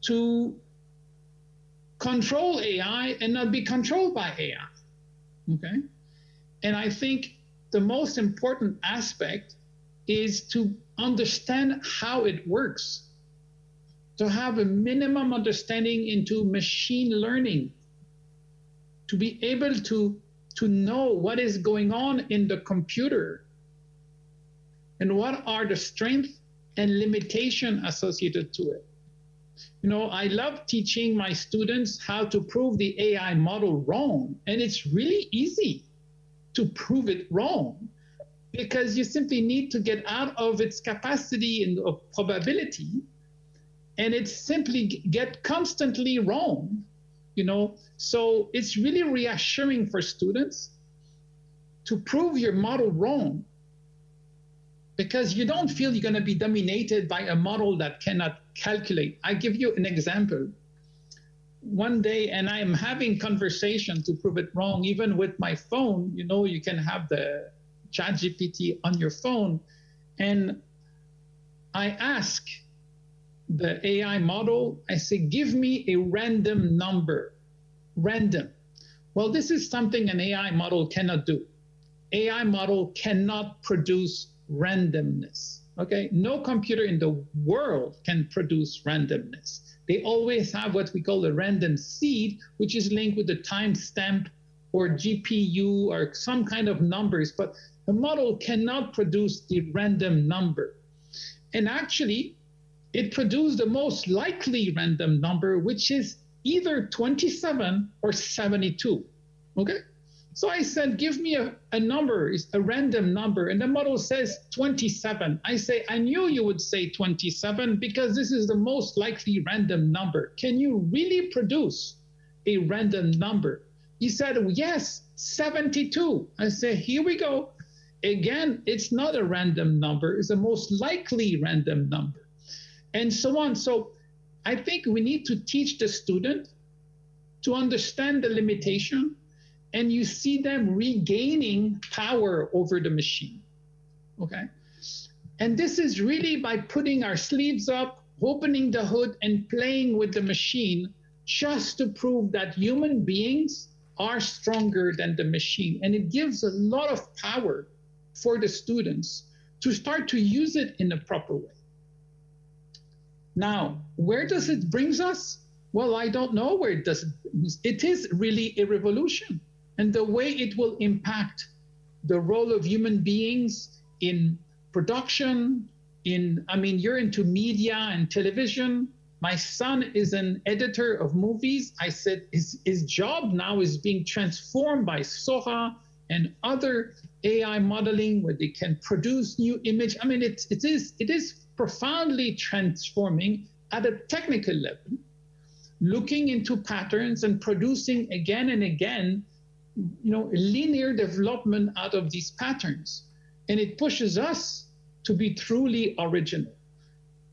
C: to control AI and not be controlled by AI, okay? And I think the most important aspect is to understand how it works, to have a minimum understanding into machine learning, to be able to know what is going on in the computer and what are the strengths and limitation associated to it. You know, I love teaching my students how to prove the AI model wrong, and it's really easy to prove it wrong because you simply need to get out of its capacity and of probability, and it simply get constantly wrong, you know. So it's really reassuring for students to prove your model wrong, because you don't feel you're going to be dominated by a model that cannot calculate. I give you an example. One day, and I am having conversation to prove it wrong, even with my phone. You know, you can have the ChatGPT on your phone. And I ask the AI model, I say, give me a random number, random. Well, this is something an AI model cannot do. AI model cannot produce randomness, okay? No computer in the world can produce randomness. They always have what we call a random seed, which is linked with the timestamp or GPU or some kind of numbers, but the model cannot produce the random number. And actually, it produced the most likely random number, which is either 27 or 72, okay? So I said, give me a number, a random number, and the model says 27. I say, I knew you would say 27 because this is the most likely random number. Can you really produce a random number? He said, yes, 72. I say, here we go. Again, it's not a random number, it's the most likely random number, and so on. So I think we need to teach the student to understand the limitation, and you see them regaining power over the machine, okay? And this is really by putting our sleeves up, opening the hood, and playing with the machine just to prove that human beings are stronger than the machine. And it gives a lot of power for the students to start to use it in a proper way. Now, where does it bring us? Well, I don't know where it does. It is really a revolution. And the way it will impact the role of human beings in production, you're into media and television. My son is an editor of movies. I said his job now is being transformed by Sora and other AI modeling where they can produce new image. I mean, it is profoundly transforming at a technical level, looking into patterns and producing again and again, you know, linear development out of these patterns. And it pushes us to be truly original.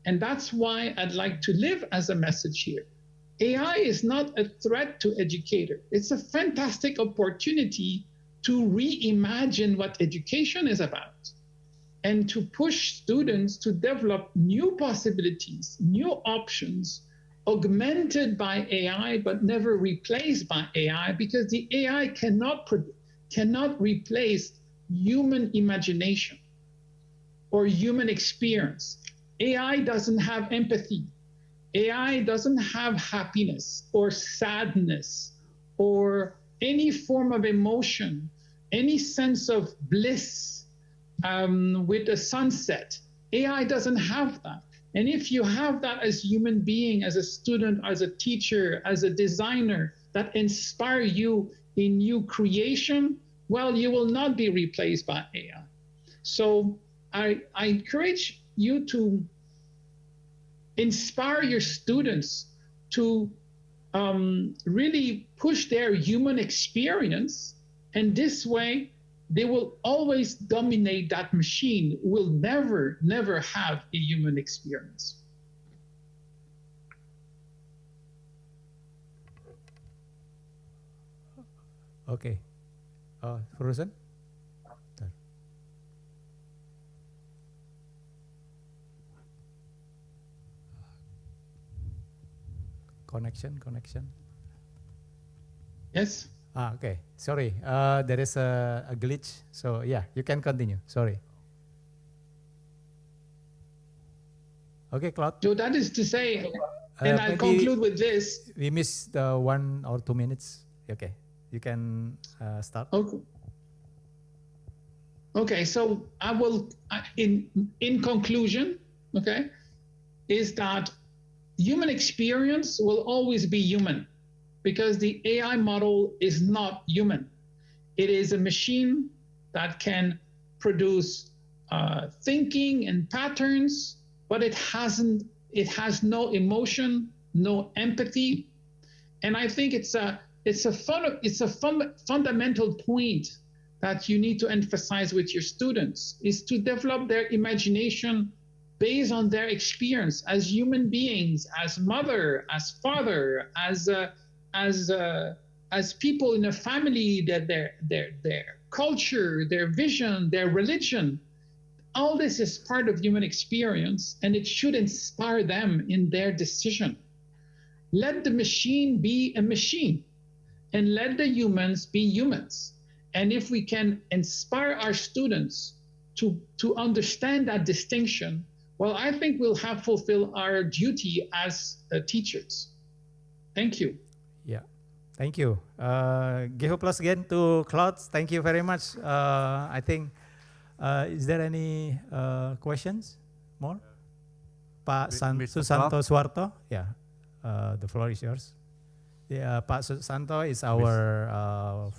C: And that's why I'd like to live as a message here. AI is not a threat to educator. It's a fantastic opportunity to reimagine what education is about and to push students to develop new possibilities, new options, augmented by AI, but never replaced by AI, because the AI cannot replace human imagination or human experience. AI doesn't have empathy. AI doesn't have happiness or sadness or any form of emotion, any sense of bliss with a sunset. AI doesn't have that. And if you have that as a human being, as a student, as a teacher, as a designer, that inspire you in new creation, well, you will not be replaced by AI. So I encourage you to inspire your students to really push their human experience, and this way they will always dominate that machine, will never have a human experience.
B: Okay. Frozen? Connection.
C: Yes.
B: Okay. Sorry. There is a glitch. So yeah, you can continue. Sorry. Okay, Claude.
C: So that is to say, and I conclude with this.
B: We missed 1 or 2 minutes. Okay. You can start.
C: Okay. Okay. So I will, in conclusion, okay, is that human experience will always be human, because the AI model is not human. It is a machine that can produce thinking and patterns, but it has no emotion, no empathy. And I think it's a fundamental point that you need to emphasize with your students, is to develop their imagination based on their experience as human beings, as mother, as father, as people in a family, that their culture, their vision, their religion, all this is part of human experience, and it should inspire them in their decision. Let the machine be a machine, and let the humans be humans. And if we can inspire our students to understand that distinction, well, I think we'll have fulfilled our duty as teachers. Thank you.
B: Yeah, thank you. Give applause again to Claude. Thank you very much. I think, is there any questions more? Pak Susanto Suwarto, yeah, the floor is yours. Yeah, Pak Susanto is our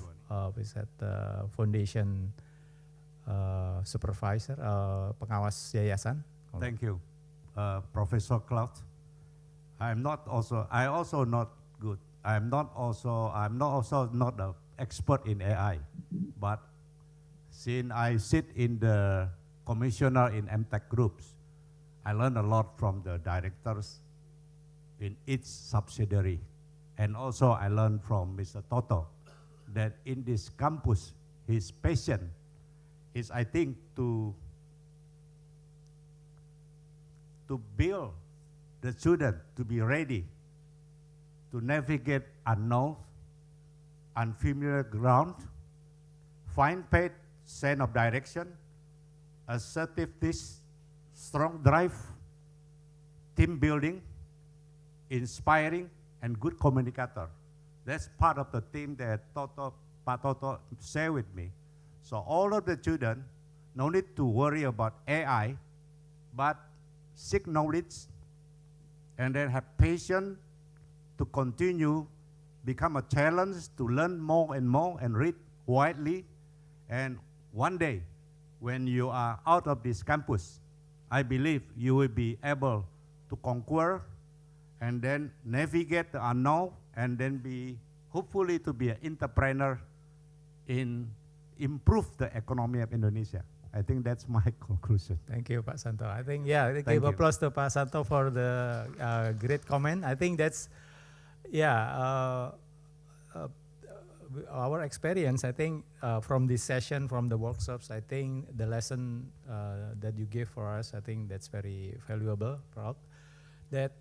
B: foundation supervisor, pengawas yayasan.
I: Thank you, Professor Claude. I'm also not good. I'm not an expert in AI, but since I sit in the commissioner in MTech groups, I learn a lot from the directors in each subsidiary. And also I learned from Mr. Toto that in this campus, his passion is, I think, to build the student to be ready to navigate unknown, unfamiliar ground, find path, sense of direction, assertiveness, strong drive, team building, inspiring, and good communicator. That's part of the team that Pak Toto share with me. So all of the children, no need to worry about AI, but seek knowledge and then have patience to continue, become a challenge to learn more and more and read widely. And one day, when you are out of this campus, I believe you will be able to conquer and then navigate the unknown and then be, hopefully, to be an entrepreneur in improve the economy of Indonesia. I think that's my conclusion.
B: Thank you, Pak Santo. I think, yeah, give applause to Pak Santo for the great comment. I think that's, yeah, our experience, I think, from this session, from the workshops, I think the lesson that you give for us, I think that's very valuable, Prof. That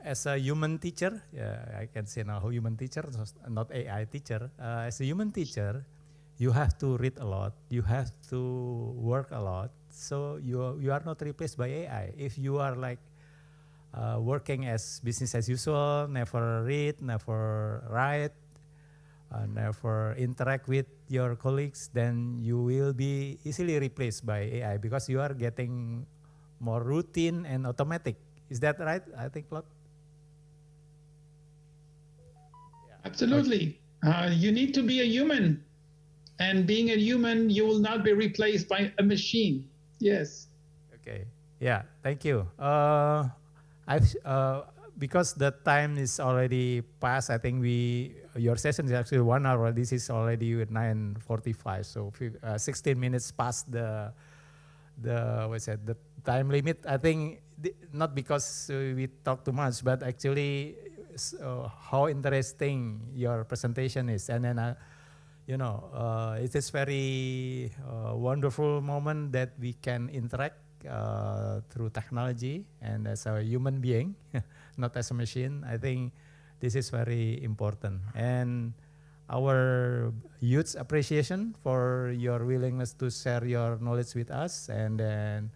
B: as a human teacher, yeah, I can say now human teacher, not AI teacher, as a human teacher, you have to read a lot, you have to work a lot, so you are not replaced by AI. If you are like working as business as usual, never read, never write, never interact with your colleagues, then you will be easily replaced by AI because you are getting more routine and automatic. Is that right? I think, Claude?
C: Absolutely. You need to be a human. And being a human, you will not be replaced by a machine. Yes.
B: Okay. Yeah. Thank you. because the time is already past, I think your session is actually 1 hour. This is already at 9:45, so 16 minutes past the time limit. I think not because we talk too much, but actually how interesting your presentation is, and then it is very wonderful moment that we can interact through technology and as a human being, not as a machine. I think this is very important, and our huge appreciation for your willingness to share your knowledge with us, and then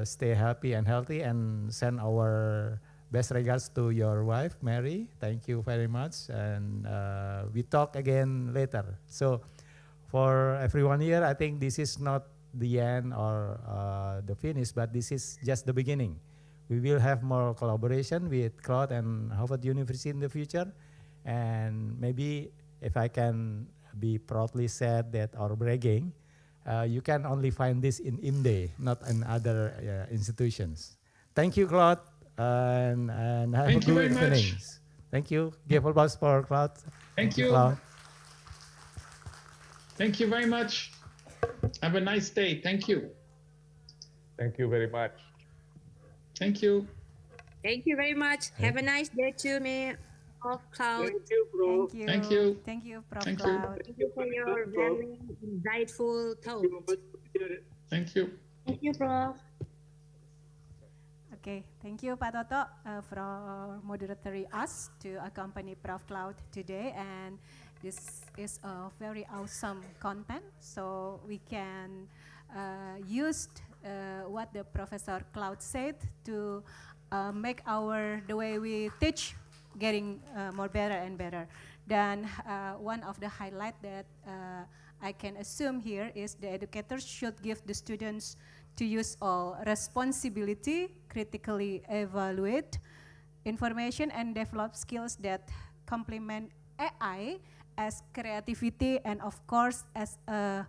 B: stay happy and healthy, and send our best regards to your wife, Mary. Thank you very much, and we talk again later. So for everyone here, I think this is not the end or the finish, but this is just the beginning. We will have more collaboration with Claude and Harvard University in the future, and maybe if I can be proudly said that, or bragging, you can only find this in IMDE, not in other institutions. Thank you, Claude, and have a good evening. Thank you. Give applause for Claude.
C: Thank you.
B: Claude.
C: Thank you very much. Have a nice day. Thank you.
D: Thank you very much.
C: Thank you.
J: Thank you very much. Have a nice day too, me, Prof. Claude.
E: Thank you, Prof.
A: Thank you.
C: Thank you.
A: Thank you, Prof.
C: Thank you.
A: Claude.
J: Thank you for your very insightful talk.
C: Thank you.
J: Thank you, Prof.
A: Okay, thank you, Pak Toto, for moderating us to accompany Prof. Claude today, and this is a very awesome content, so we can use what the Professor Claude said to make the way we teach getting more better and better. Then one of the highlight that I can assume here is the educators should give the students to use all responsibility, critically evaluate information, and develop skills that complement AI as creativity, and of course as a